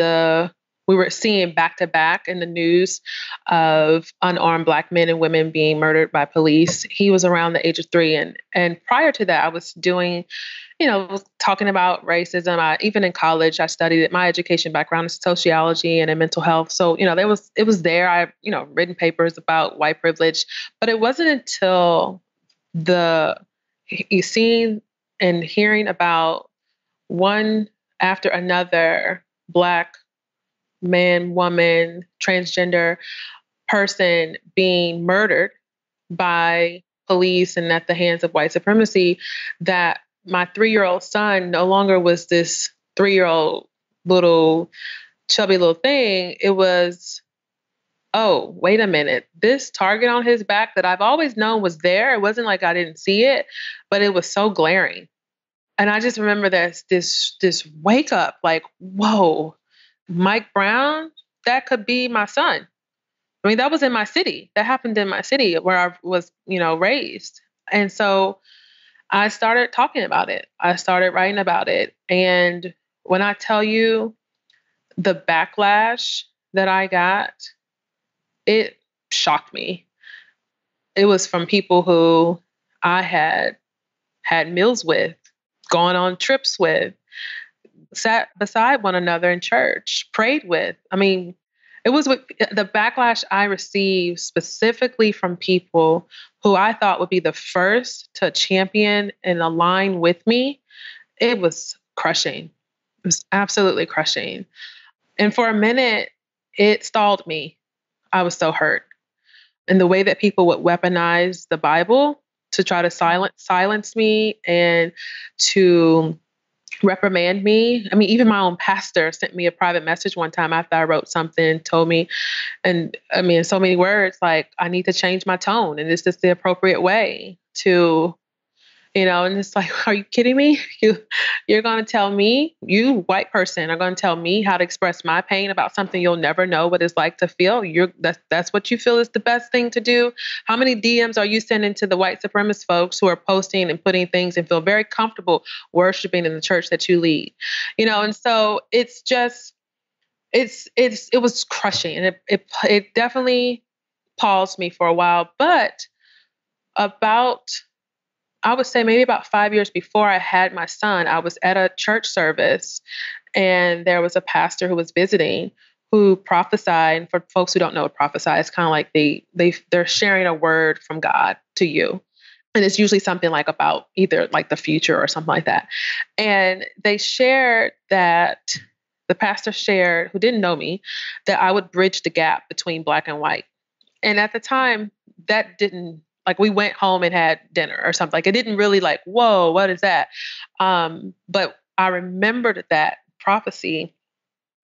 we were seeing back to back in the news of unarmed Black men and women being murdered by police. He was around the age of 3. And prior to that, I was doing, talking about racism. Even in college, I studied it. My education background is sociology and in mental health. So, it was there. I've, written papers about white privilege, but it wasn't until seeing and hearing about one after another Black man, woman, transgender person being murdered by police and at the hands of white supremacy, that my 3-year-old son no longer was this 3-year-old little chubby little thing. It was, oh, wait a minute. This target on his back that I've always known was there. It wasn't like I didn't see it, but it was so glaring. And I just remember this wake up, like, whoa, Mike Brown, that could be my son. I mean, that was in my city. That happened in my city where I was, raised. And so I started talking about it. I started writing about it. And when I tell you the backlash that I got, it shocked me. It was from people who I had meals with, gone on trips with, sat beside one another in church, prayed with. I mean, It was with the backlash I received specifically from people who I thought would be the first to champion and align with me. It was crushing. It was absolutely crushing. And for a minute, it stalled me. I was so hurt. And the way that people would weaponize the Bible to try to silence me and to reprimand me. I mean, even my own pastor sent me a private message one time after I wrote something, told me, and I mean, in so many words, like, I need to change my tone. And this is the appropriate way to, and it's like, are you kidding me? You're going to tell me, you white person are going to tell me how to express my pain about something you'll never know what it's like to feel. That's what you feel is the best thing to do. How many DMs are you sending to the white supremacist folks who are posting and putting things and feel very comfortable worshiping in the church that you lead? And so it's just, it was crushing, and it definitely paused me for a while. But I would say maybe about 5 years before I had my son, I was at a church service, and there was a pastor who was visiting who prophesied. And for folks who don't know what prophesy, it's kind of like they're sharing a word from God to you. And it's usually something like about either like the future or something like that. And the pastor shared, who didn't know me, that I would bridge the gap between black and white. And at the time, that didn't, like, we went home and had dinner or something. Like, it didn't really like, whoa, what is that? But I remembered that prophecy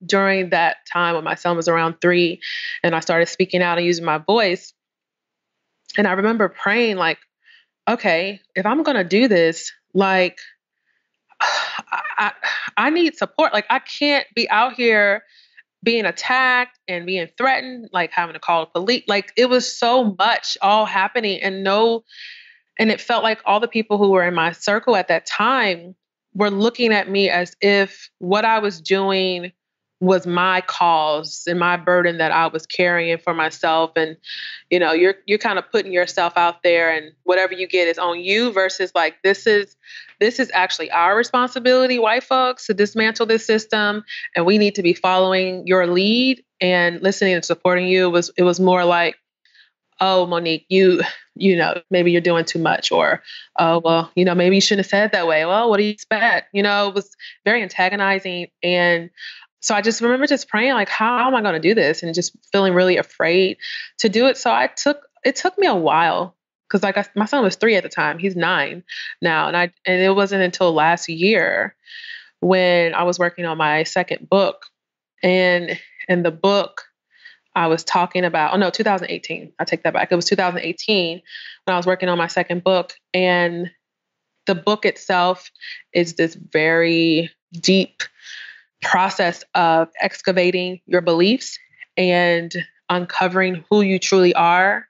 during that time when my son was around 3, and I started speaking out and using my voice. And I remember praying, like, okay, if I'm going to do this, like, I need support. Like, I can't be out here being attacked and being threatened, like having to call the police. Like, it was so much all happening, and it felt like all the people who were in my circle at that time were looking at me as if what I was doing was my cause and my burden that I was carrying for myself. And, you're kind of putting yourself out there, and whatever you get is on you, versus like, this is actually our responsibility, white folks, to dismantle this system. And we need to be following your lead and listening and supporting you. It was more like, oh, Monique, maybe you're doing too much, or, oh, well, maybe you shouldn't have said it that way. Well, what do you expect? It was very antagonizing. And so I just remember just praying, like, how am I going to do this? And just feeling really afraid to do it. So it took me a while, because my son was 3 at the time. He's 9 now. And it wasn't until last year when I was working on my second book. And in the book, I was talking about, 2018. I take that back. It was 2018 when I was working on my second book. And the book itself is this very deep process of excavating your beliefs and uncovering who you truly are,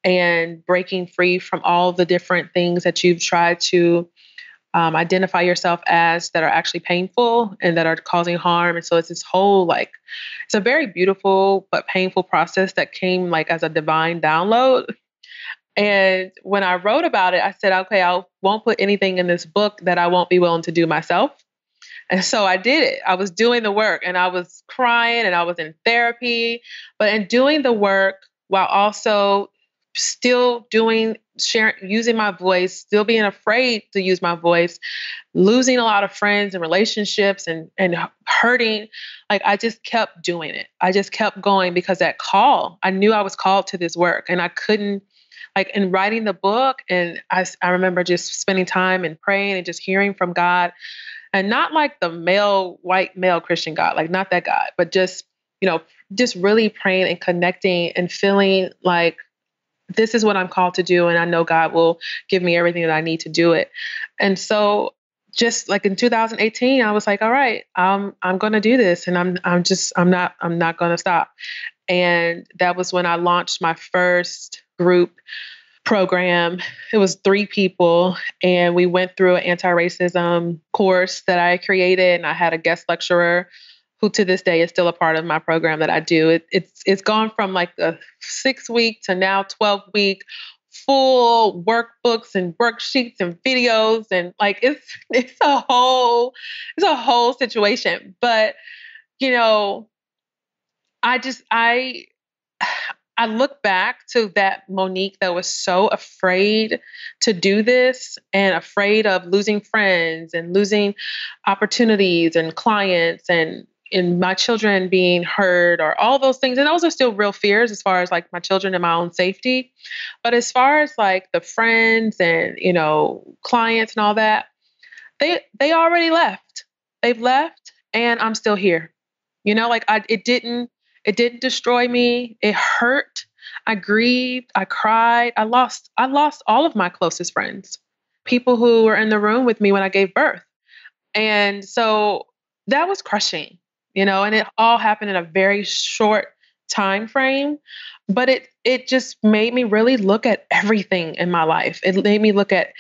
and breaking free from all the different things that you've tried to identify yourself as that are actually painful and that are causing harm. And so it's this whole, it's a very beautiful but painful process that came like as a divine download. And when I wrote about it, I said, okay, I won't put anything in this book that I won't be willing to do myself. And so I did it. I was doing the work, and I was crying, and I was in therapy, but in doing the work while also still using my voice, still being afraid to use my voice, losing a lot of friends and relationships, and hurting. Like, I just kept doing it. I just kept going, because that call, I knew I was called to this work, and I couldn't, in writing the book. And I remember just spending time and praying and just hearing from God. And not like the white male Christian God, like not that God, but just, just really praying and connecting and feeling like this is what I'm called to do. And I know God will give me everything that I need to do it. And so just like in 2018, I was like, all right, I'm going to do this. And I'm not going to stop. And that was when I launched my first group program. It was 3 people, and we went through an anti-racism course that I created, and I had a guest lecturer who to this day is still a part of my program that I do. It's gone from like a 6-week to now 12-week full workbooks and worksheets and videos, and like it's a whole situation. But I just, I look back to that Monique that was so afraid to do this and afraid of losing friends and losing opportunities and clients and my children being hurt or all those things. And those are still real fears as far as like my children and my own safety. But as far as like the friends and, clients and all that, they already left. They've left and I'm still here. It didn't destroy me. It hurt. I grieved. I cried. I lost all of my closest friends, people who were in the room with me when I gave birth. And so that was crushing, and it all happened in a very short time frame. But it just made me really look at everything in my life. It made me look at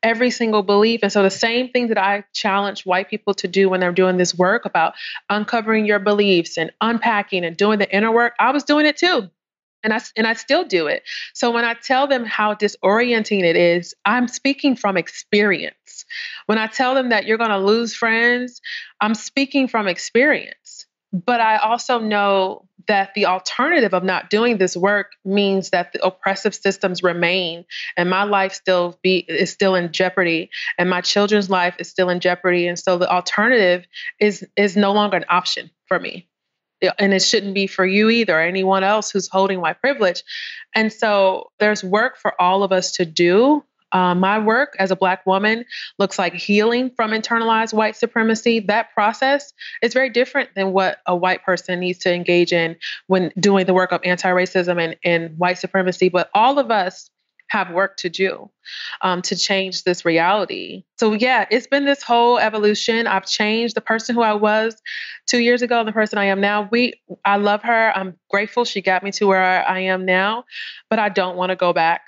every single belief. And so the same thing that I challenge white people to do when they're doing this work about uncovering your beliefs and unpacking and doing the inner work, I was doing it too. And I still do it. So when I tell them how disorienting it is, I'm speaking from experience. When I tell them that you're going to lose friends, I'm speaking from experience. But I also know that the alternative of not doing this work means that the oppressive systems remain and my life is still in jeopardy and my children's life is still in jeopardy. And so the alternative is no longer an option for me. And it shouldn't be for you either, or anyone else who's holding white privilege. And so there's work for all of us to do. My work as a Black woman looks like healing from internalized white supremacy. That process is very different than what a white person needs to engage in when doing the work of anti-racism and white supremacy. But all of us have work to do to change this reality. So yeah, it's been this whole evolution. I've changed the person who I was 2 years ago and the person I am now. I love her. I'm grateful she got me to where I am now, but I don't want to go back.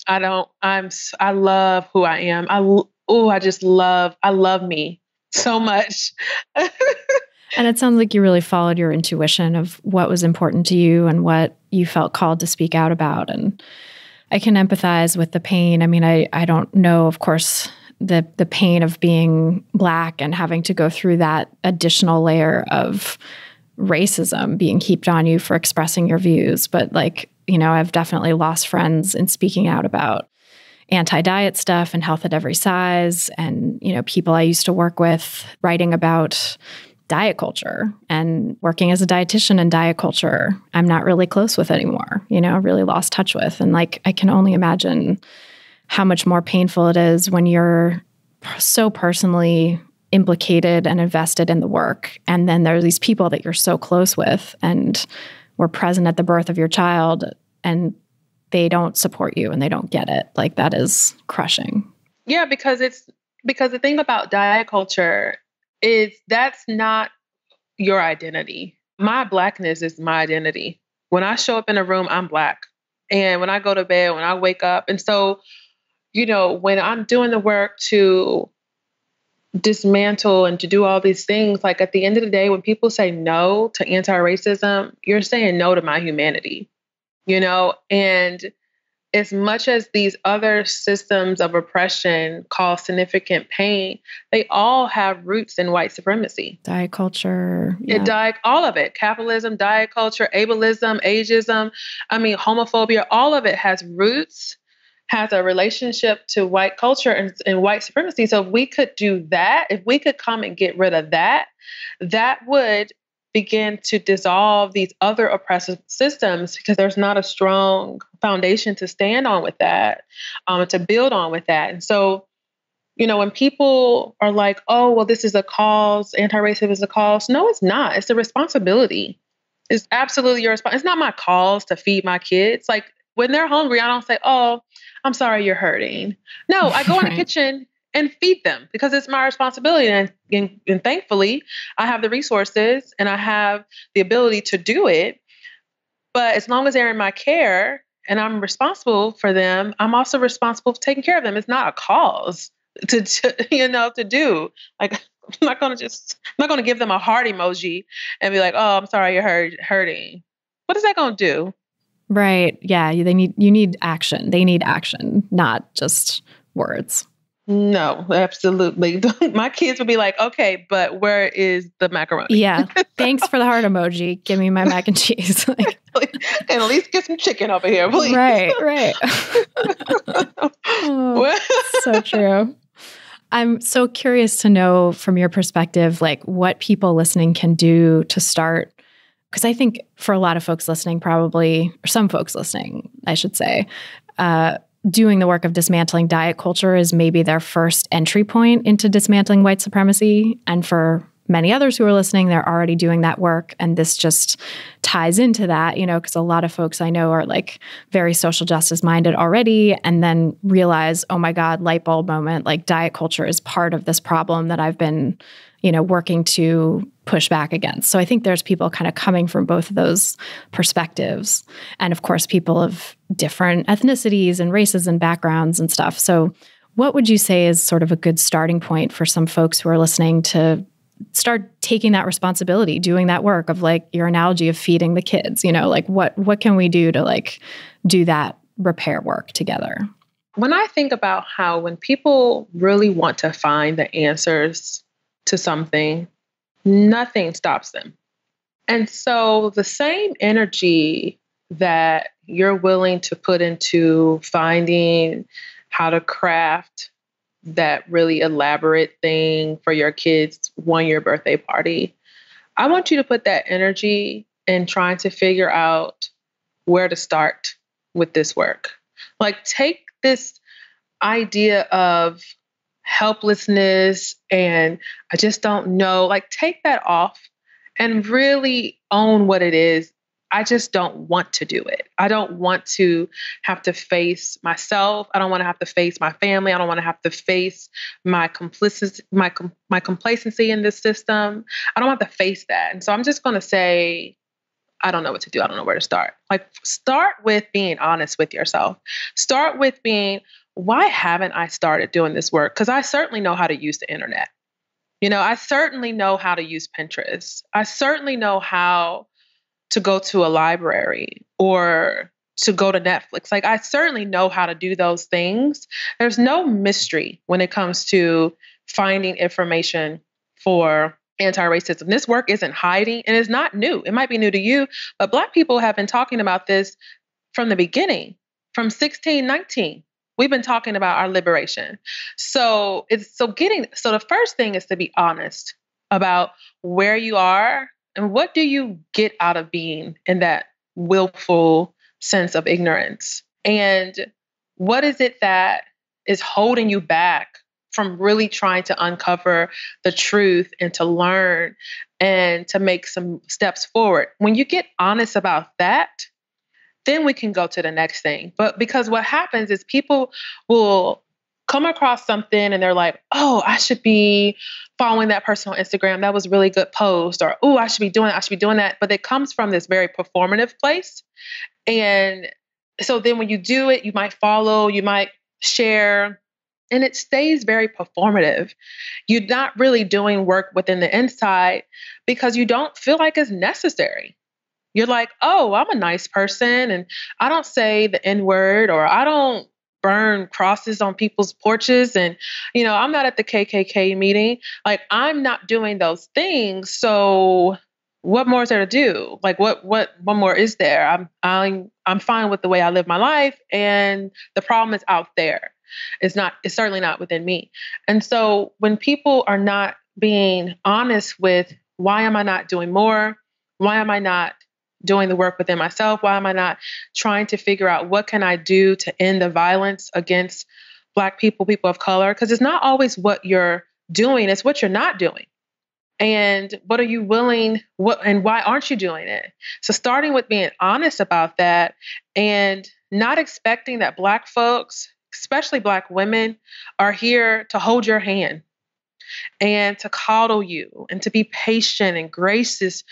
I love who I am. I love me so much. And it sounds like you really followed your intuition of what was important to you and what you felt called to speak out about. And I can empathize with the pain. I mean, I don't know, of course, the pain of being Black and having to go through that additional layer of racism being heaped on you for expressing your views. But I've definitely lost friends in speaking out about anti-diet stuff and health at every size. And, people I used to work with writing about diet culture and working as a dietitian in diet culture, I'm not really close with anymore, really lost touch with. And I can only imagine how much more painful it is when you're so personally implicated and invested in the work. And then there are these people that you're so close with and were present at the birth of your child and they don't support you and they don't get it. That is crushing. Yeah, because the thing about diet culture is that's not your identity. My Blackness is my identity. When I show up in a room, I'm Black. And when I go to bed, when I wake up. And so, when I'm doing the work to dismantle and to do all these things, at the end of the day, when people say no to anti-racism, you're saying no to my humanity, and as much as these other systems of oppression cause significant pain, they all have roots in white supremacy. Diet culture. Yeah. All of it. Capitalism, diet culture, ableism, ageism. Homophobia, all of it has roots, has a relationship to white culture and white supremacy. So if we could do that, if we could come and get rid of that, that would begin to dissolve these other oppressive systems because there's not a strong foundation to stand on with that, to build on with that. And so, when people are like, oh, well, this is a cause, anti-racism is a cause. No, it's not. It's a responsibility. It's absolutely your responsibility. It's not my cause to feed my kids. When they're hungry, I don't say, oh, I'm sorry you're hurting. No, I go in the kitchen and feed them because it's my responsibility. And thankfully, I have the resources and I have the ability to do it. But as long as they're in my care and I'm responsible for them, I'm also responsible for taking care of them. It's not a cause to do. I'm not going to give them a heart emoji and be like, oh, I'm sorry you're hurting. What is that going to do? Right. Yeah. You need action. They need action, not just words. No, absolutely. My kids would be like, okay, but where is the macaroni? Yeah. Thanks for the heart emoji. Give me my mac and cheese. Like, And at least get some chicken over here, please. right. Oh, so true. I'm so curious to know from your perspective, like what people listening can do to start. Because I think for a lot of folks listening, probably, or some folks listening, I should say, doing the work of dismantling diet culture is maybe their first entry point into dismantling white supremacy. And for many others who are listening, they're already doing that work. And this just ties into that, because a lot of folks I know are like very social justice minded already, and then realize, oh my God, light bulb moment, like diet culture is part of this problem that I've been, working to push back against. So I think there's people kind of coming from both of those perspectives. And of course, people of different ethnicities and races and backgrounds and stuff. So what would you say is sort of a good starting point for some folks who are listening to start taking that responsibility, doing that work of like your analogy of feeding the kids, like what can we do to like do that repair work together? When I think about how when people really want to find the answers to something, nothing stops them. And so the same energy that you're willing to put into finding how to craft that really elaborate thing for your kids' 1-year birthday party, I want you to put that energy in trying to figure out where to start with this work. Like, take this idea of helplessness and I just don't know, like, take that off and really own what it is. I just don't want to do it. I don't want to have to face myself. I don't want to have to face my family. I don't want to have to face my complacency in this system. I don't have to face that. And so I'm just going to say, I don't know what to do. I don't know where to start. Like, start with being honest with yourself. Start with being, why haven't I started doing this work? Because I certainly know how to use the internet. I certainly know how to use Pinterest. I certainly know how to go to a library or to go to Netflix. Like, I certainly know how to do those things. There's no mystery when it comes to finding information for anti-racism. This work isn't hiding and it's not new. It might be new to you, but Black people have been talking about this from the beginning, from 1619. We've been talking about our liberation. So the first thing is to be honest about where you are and what do you get out of being in that willful sense of ignorance? And what is it that is holding you back from really trying to uncover the truth and to learn and to make some steps forward? When you get honest about that, then we can go to the next thing. But because what happens is people will come across something and they're like, oh, I should be following that person on Instagram. That was a really good post. Or, oh, I should be doing that. But it comes from this very performative place. And so then when you do it, you might follow, you might share, and it stays very performative. You're not really doing work within the inside because you don't feel like it's necessary. You're like, oh, I'm a nice person and I don't say the N-word or I don't burn crosses on people's porches and, I'm not at the KKK meeting. Like, I'm not doing those things. So what more is there to do? Like, what more is there? I'm fine with the way I live my life, and the problem is out there. It's certainly not within me. And so when people are not being honest with, why am I not doing more? Why am I not doing the work within myself? Why am I not trying to figure out what can I do to end the violence against Black people, people of color? Because it's not always what you're doing, it's what you're not doing. And what are you willing, and why aren't you doing it? So starting with being honest about that and not expecting that Black folks, especially Black women, are here to hold your hand and to coddle you and to be patient and gracious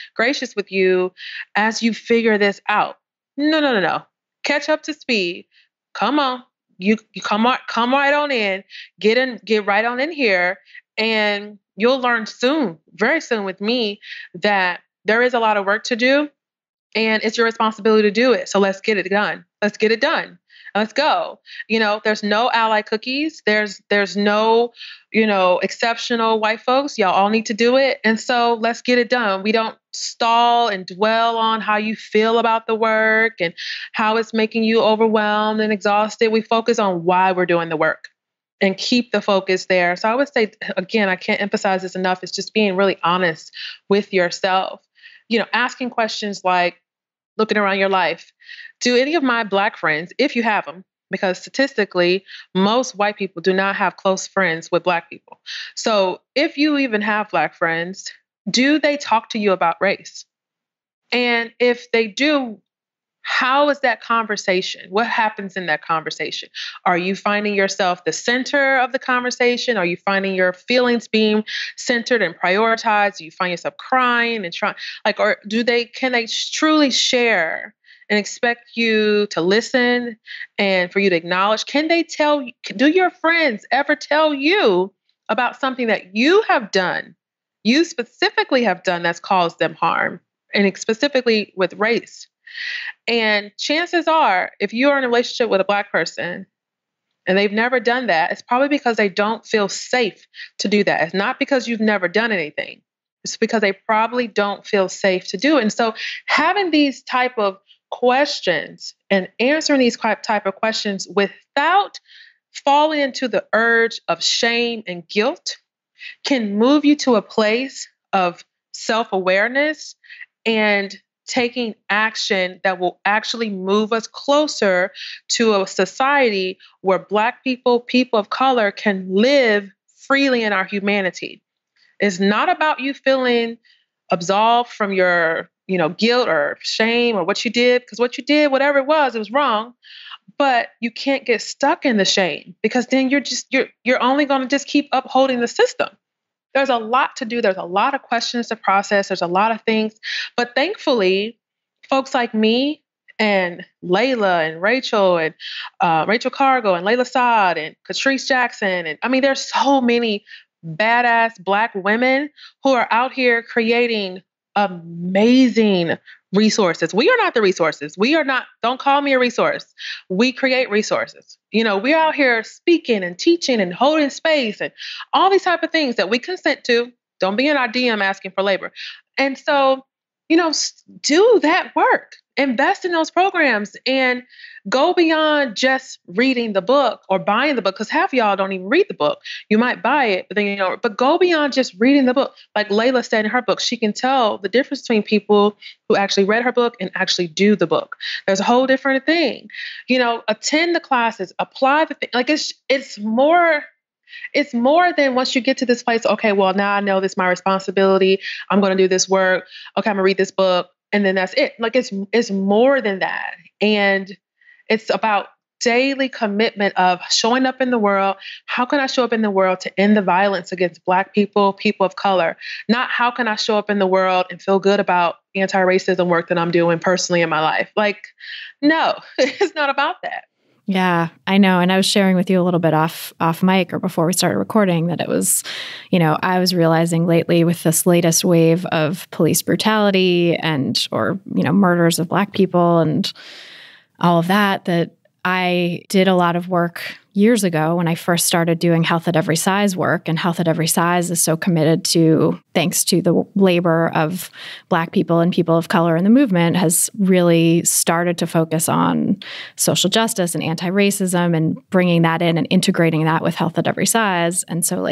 with you as you figure this out. No. Catch up to speed. Come on. You come right on in. Get right on in here, and you'll learn soon, very soon with me, that there is a lot of work to do and it's your responsibility to do it. So let's get it done. Let's go. There's no ally cookies. There's no, exceptional white folks. Y'all all need to do it. And so let's get it done. We don't stall and dwell on how you feel about the work and how it's making you overwhelmed and exhausted. We focus on why we're doing the work and keep the focus there. So I would say, again, I can't emphasize this enough. It's just being really honest with yourself. Asking questions like, looking around your life, do any of my Black friends, if you have them, because statistically, most white people do not have close friends with Black people. So if you even have Black friends, do they talk to you about race? And if they do, how is that conversation? What happens in that conversation? Are you finding yourself the center of the conversation? Are you finding your feelings being centered and prioritized? Do you find yourself crying and trying, or can they truly share and expect you to listen and for you to acknowledge? Do your friends ever tell you about something that you have done, you specifically have done, that's caused them harm, and specifically with race? And chances are, if you are in a relationship with a Black person and they've never done that, it's probably because they don't feel safe to do that. It's not because you've never done anything. It's because they probably don't feel safe to do it. And so having these type of questions and answering these type of questions without falling into the urge of shame and guilt can move you to a place of self-awareness and taking action that will actually move us closer to a society where Black people, people of color, can live freely in our humanity. It's not about you feeling absolved from your, guilt or shame or what you did, because what you did, whatever it was wrong. But you can't get stuck in the shame, because then you're only going to just keep upholding the system. There's a lot to do. There's a lot of questions to process. There's a lot of things. But thankfully, folks like me and Layla and Rachel Cargo and Layla Saad and Catrice Jackson. And there's so many badass Black women who are out here creating amazing resources. We are not the resources. Don't call me a resource. We create resources. We're out here speaking and teaching and holding space and all these type of things that we consent to. Don't be in our DM asking for labor. And so, do that work. Invest in those programs and go beyond just reading the book or buying the book, because half of y'all don't even read the book. You might buy it, but then but go beyond just reading the book. Like Layla said in her book, she can tell the difference between people who actually read her book and actually do the book. There's a whole different thing. Attend the classes, apply the thing. It's more than once you get to this place, okay, well, now I know this is my responsibility. I'm going to do this work. Okay, I'm going to read this book. And then that's it. It's more than that. And it's about daily commitment of showing up in the world. How can I show up in the world to end the violence against Black people, people of color? Not how can I show up in the world and feel good about anti-racism work that I'm doing personally in my life? No, it's not about that. Yeah, I know. And I was sharing with you a little bit off mic or before we started recording that it was, I was realizing lately with this latest wave of police brutality or murders of Black people and all of that I did a lot of work years ago when I first started doing Health at Every Size work. And Health at Every Size is so committed to, thanks to the labor of Black people and people of color in the movement, has really started to focus on social justice and anti-racism and bringing that in and integrating that with Health at Every Size. And so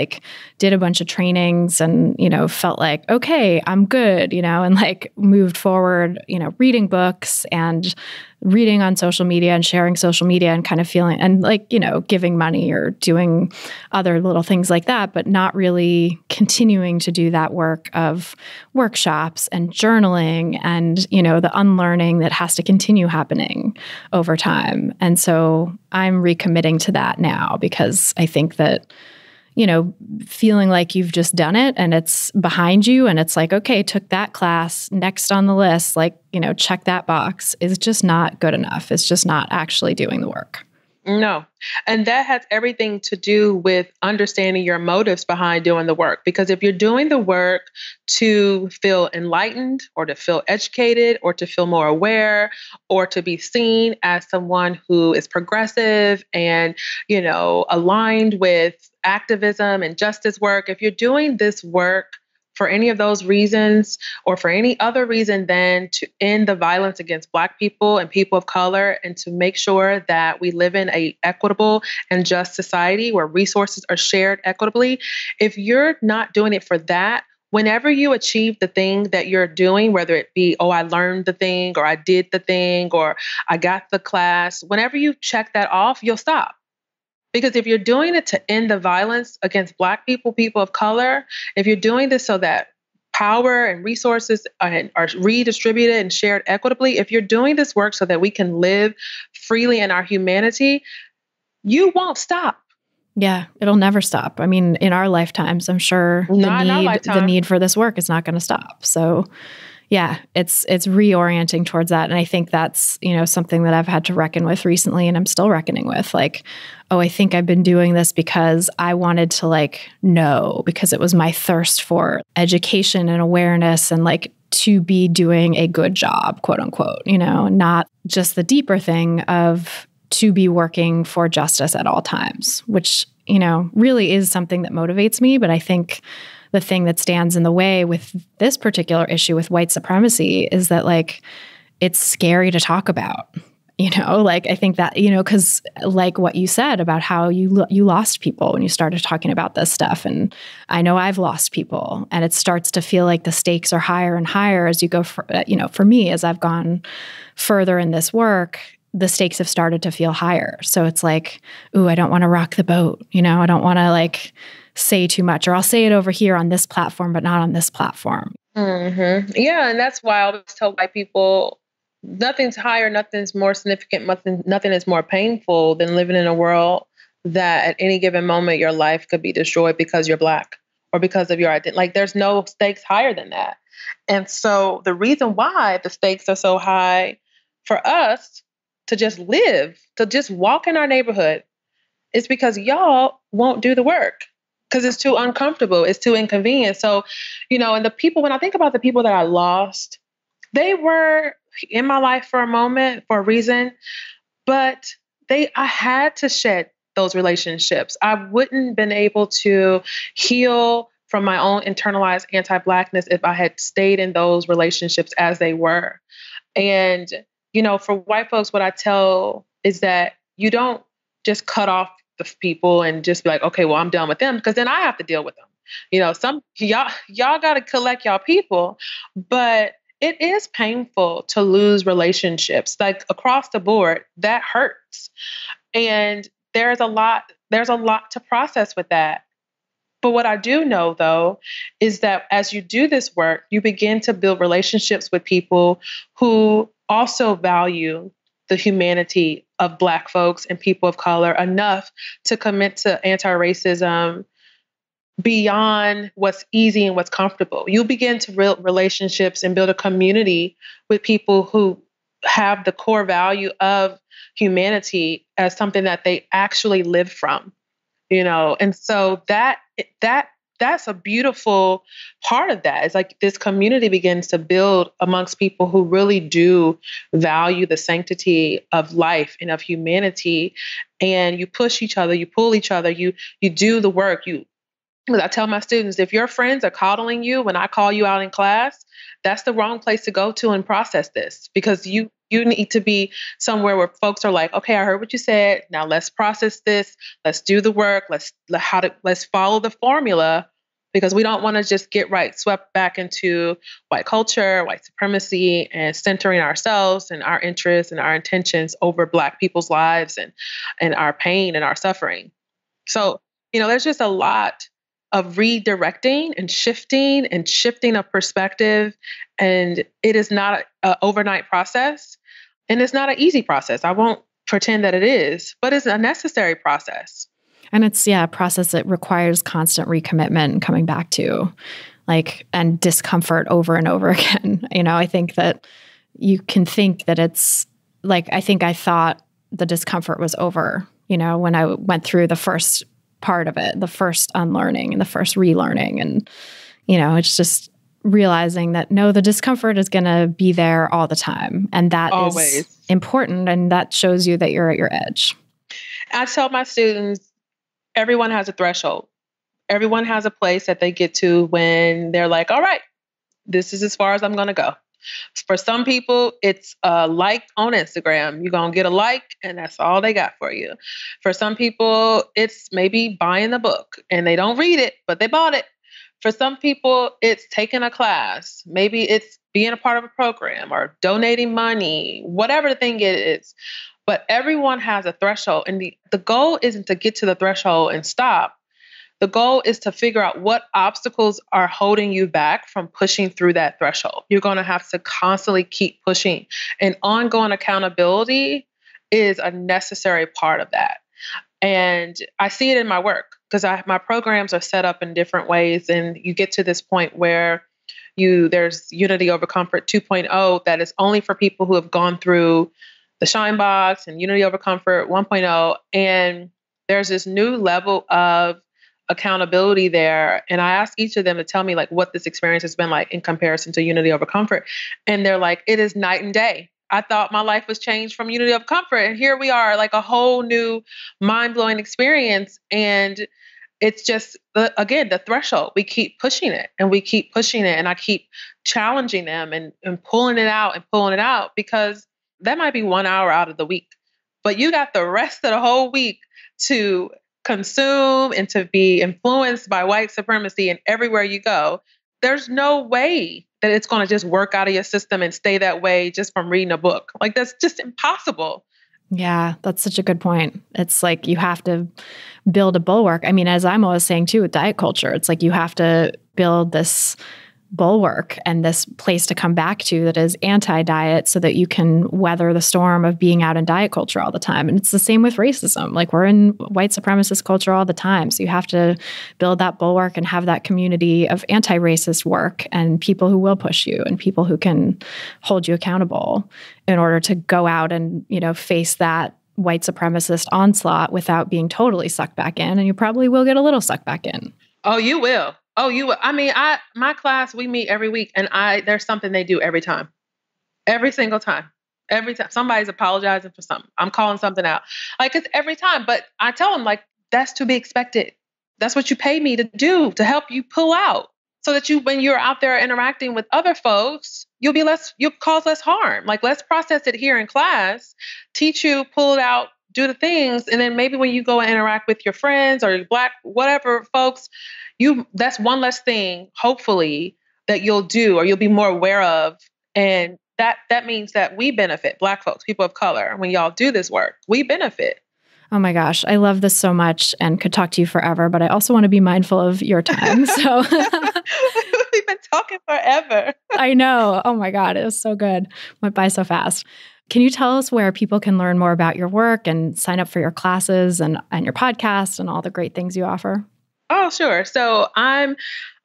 did a bunch of trainings and, felt like, okay, I'm good, and moved forward, reading books and reading on social media and sharing social media and kind of feeling and giving money or doing other little things like that, but not really continuing to do that work of workshops and journaling and, the unlearning that has to continue happening over time. And so I'm recommitting to that now because I think that feeling like you've just done it and it's behind you and it's okay, took that class, next on the list, check that box, is just not good enough. It's just not actually doing the work. No. And that has everything to do with understanding your motives behind doing the work. Because if you're doing the work to feel enlightened or to feel educated or to feel more aware or to be seen as someone who is progressive and, aligned with activism and justice work, if you're doing this work for any of those reasons or for any other reason than to end the violence against Black people and people of color and to make sure that we live in a equitable and just society where resources are shared equitably, if you're not doing it for that, whenever you achieve the thing that you're doing, whether it be, oh, I learned the thing or I did the thing or I got the class, whenever you check that off, you'll stop. Because if you're doing it to end the violence against Black people, people of color, if you're doing this so that power and resources are redistributed and shared equitably, if you're doing this work so that we can live freely in our humanity, you won't stop. Yeah, it'll never stop. I mean, in our lifetimes, I'm sure the need for this work is not going to stop. So yeah, it's reorienting towards that. And I think that's, something that I've had to reckon with recently and I'm still reckoning with. Like, oh, I think I've been doing this because I wanted to know, because it was my thirst for education and awareness and to be doing a good job, quote unquote, not just the deeper thing of to be working for justice at all times, which, really is something that motivates me. But I think the thing that stands in the way with this particular issue with white supremacy is that it's scary to talk about, I think that, because what you said about how you lost people when you started talking about this stuff. And I know I've lost people and it starts to feel like the stakes are higher and higher as you go, for me, as I've gone further in this work, the stakes have started to feel higher. So it's ooh, I don't want to rock the boat. I don't want to say too much, or I'll say it over here on this platform, but not on this platform. Mm-hmm. Yeah. And that's why I always tell white people, nothing's higher, nothing's more significant, nothing is more painful than living in a world that at any given moment, your life could be destroyed because you're Black or because of your identity. There's no stakes higher than that. And so the reason why the stakes are so high for us to just live, to just walk in our neighborhood, is because y'all won't do the work. Because it's too uncomfortable. It's too inconvenient. So, and the people, when I think about the people that I lost, they were in my life for a moment, for a reason, but I had to shed those relationships. I wouldn't been able to heal from my own internalized anti-Blackness if I had stayed in those relationships as they were. And, for white folks, what I tell is that you don't just cut off the people and just be like, okay, well, I'm done with them, because then I have to deal with them. Some y'all got to collect y'all people, but it is painful to lose relationships across the board. That hurts. And there's a lot to process with that. But what I do know, though, is that as you do this work, you begin to build relationships with people who also value the humanity of Black folks and people of color enough to commit to anti-racism beyond what's easy and what's comfortable. You begin to build relationships and build a community with people who have the core value of humanity as something that they actually live from, and so that's a beautiful part of that. It's this community begins to build amongst people who really do value the sanctity of life and of humanity. And you push each other, you pull each other, you do the work. Because I tell my students, if your friends are coddling you when I call you out in class, that's the wrong place to go to and process this, because you need to be somewhere where folks are like, okay, I heard what you said. Now let's process this. Let's do the work. Let's follow the formula, because we don't want to just get swept back into white culture, white supremacy, and centering ourselves and our interests and our intentions over Black people's lives and our pain and our suffering. So, there's just a lot of redirecting and shifting of perspective. And it is not an overnight process. And it's not an easy process. I won't pretend that it is, but it's a necessary process. And it's, a process that requires constant recommitment and coming back to, and discomfort over and over again. I think that you can think that it's I think I thought the discomfort was over when I went through the first part of it, the first unlearning and the first relearning. And, it's just realizing that no, the discomfort is going to be there all the time. And that Always. is important. And that shows you that you're at your edge. I tell my students, everyone has a threshold. Everyone has a place that they get to when they're like, all right, this is as far as I'm going to go. For some people, it's a like on Instagram. You're going to get a like, and that's all they got for you. For some people, it's maybe buying the book, and they don't read it, but they bought it. For some people, it's taking a class. Maybe it's being a part of a program or donating money, whatever the thing is. But everyone has a threshold. And the goal isn't to get to the threshold and stop. The goal is to figure out what obstacles are holding you back from pushing through that threshold. You're going to have to constantly keep pushing. And ongoing accountability is a necessary part of that. And I see it in my work because my programs are set up in different ways. And you get to this point where there's Unity Over Comfort 2.0 that is only for people who have gone through the Shine Box and Unity Over Comfort 1.0. And there's this new level of accountability there. And I asked each of them to tell me like what this experience has been like in comparison to Unity Over Comfort. And they're like, it is night and day. I thought my life was changed from Unity Over Comfort. And here we are, like a whole new mind-blowing experience. And it's just, again, the threshold. We keep pushing it and we keep pushing it. And I keep challenging them and pulling it out because that might be 1 hour out of the week. But you got the rest of the whole week to consume and to be influenced by white supremacy and everywhere you go. There's no way that it's going to just work out of your system and stay that way just from reading a book. Like that's just impossible. Yeah, that's such a good point. It's like you have to build a bulwark. I mean, as I'm always saying too, with diet culture, it's like you have to build this bulwark and this place to come back to that is anti-diet so that you can weather the storm of being out in diet culture all the time. And it's the same with racism. Like we're in white supremacist culture all the time. So you have to build that bulwark and have that community of anti-racist work and people who will push you and people who can hold you accountable in order to go out and, face that white supremacist onslaught without being totally sucked back in. And you probably will get a little sucked back in. Oh, you will. Oh, you will. I mean, my class, we meet every week and there's something they do every time. Every single time. Every time. Somebody's apologizing for something. I'm calling something out. Like it's every time. But I tell them like, that's to be expected. That's what you pay me to do, to help you pull out. So that when you're out there interacting with other folks, you'll cause less harm. Like let's process it here in class, teach you, pull it out, do the things. And then maybe when you go and interact with your friends or your Black, whatever folks, that's one less thing, hopefully, that you'll do or you'll be more aware of. And that means that we benefit, Black folks, people of color. When y'all do this work, we benefit. Oh my gosh, I love this so much and could talk to you forever, but I also want to be mindful of your time. So we've been talking forever. I know. Oh my God, it was so good. Went by so fast. Can you tell us where people can learn more about your work and sign up for your classes and your podcast and all the great things you offer? Oh, sure. So I'm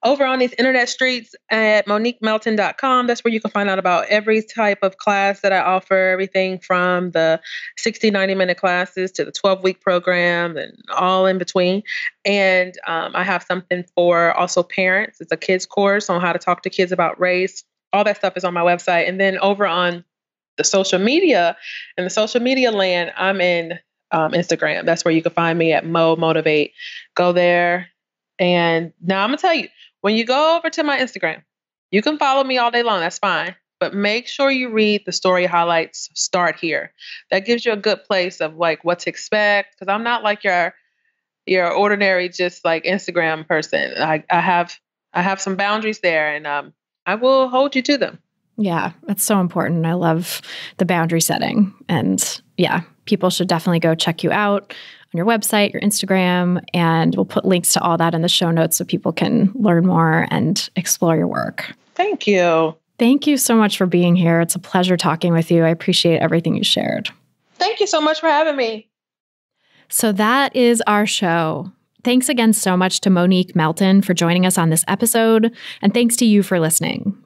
over on these internet streets at MoniqueMelton.com. That's where you can find out about every type of class that I offer, everything from the 60, 90-minute classes to the 12-week program and all in between. And I have something for also parents. It's a kids course on how to talk to kids about race. All that stuff is on my website. And then over on the social media, in the social media land, I'm in Instagram. That's where you can find me at Mo Motivate. Go there. And now I'm going to tell you, when you go over to my Instagram, you can follow me all day long. That's fine. But make sure you read the story highlights. Start here. That gives you a good place of like what to expect. Because I'm not like your ordinary, just like Instagram person. I have some boundaries there, and I will hold you to them. Yeah, that's so important. I love the boundary setting. And yeah, people should definitely go check you out on your website, your Instagram, and we'll put links to all that in the show notes so people can learn more and explore your work. Thank you. Thank you so much for being here. It's a pleasure talking with you. I appreciate everything you shared. Thank you so much for having me. So that is our show. Thanks again so much to Monique Melton for joining us on this episode, and thanks to you for listening.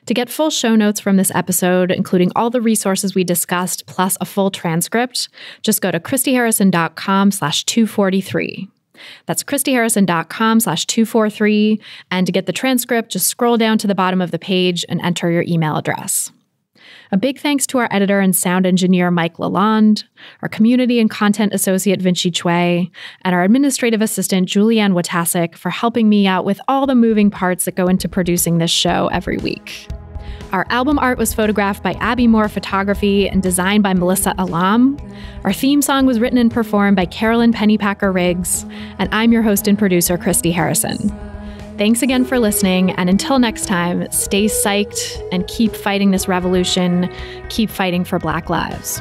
To get full show notes from this episode, including all the resources we discussed, plus a full transcript, just go to christyharrison.com/243. That's christyharrison.com/243. And to get the transcript, just scroll down to the bottom of the page and enter your email address. A big thanks to our editor and sound engineer, Mike Lalonde, our community and content associate, Vinci Chue, and our administrative assistant, Julianne Watasek, for helping me out with all the moving parts that go into producing this show every week. Our album art was photographed by Abby Moore Photography and designed by Melissa Alam. Our theme song was written and performed by Carolyn Pennypacker Riggs, and I'm your host and producer, Christy Harrison. Thanks again for listening, and until next time, stay psyched and keep fighting this revolution. Keep fighting for Black lives.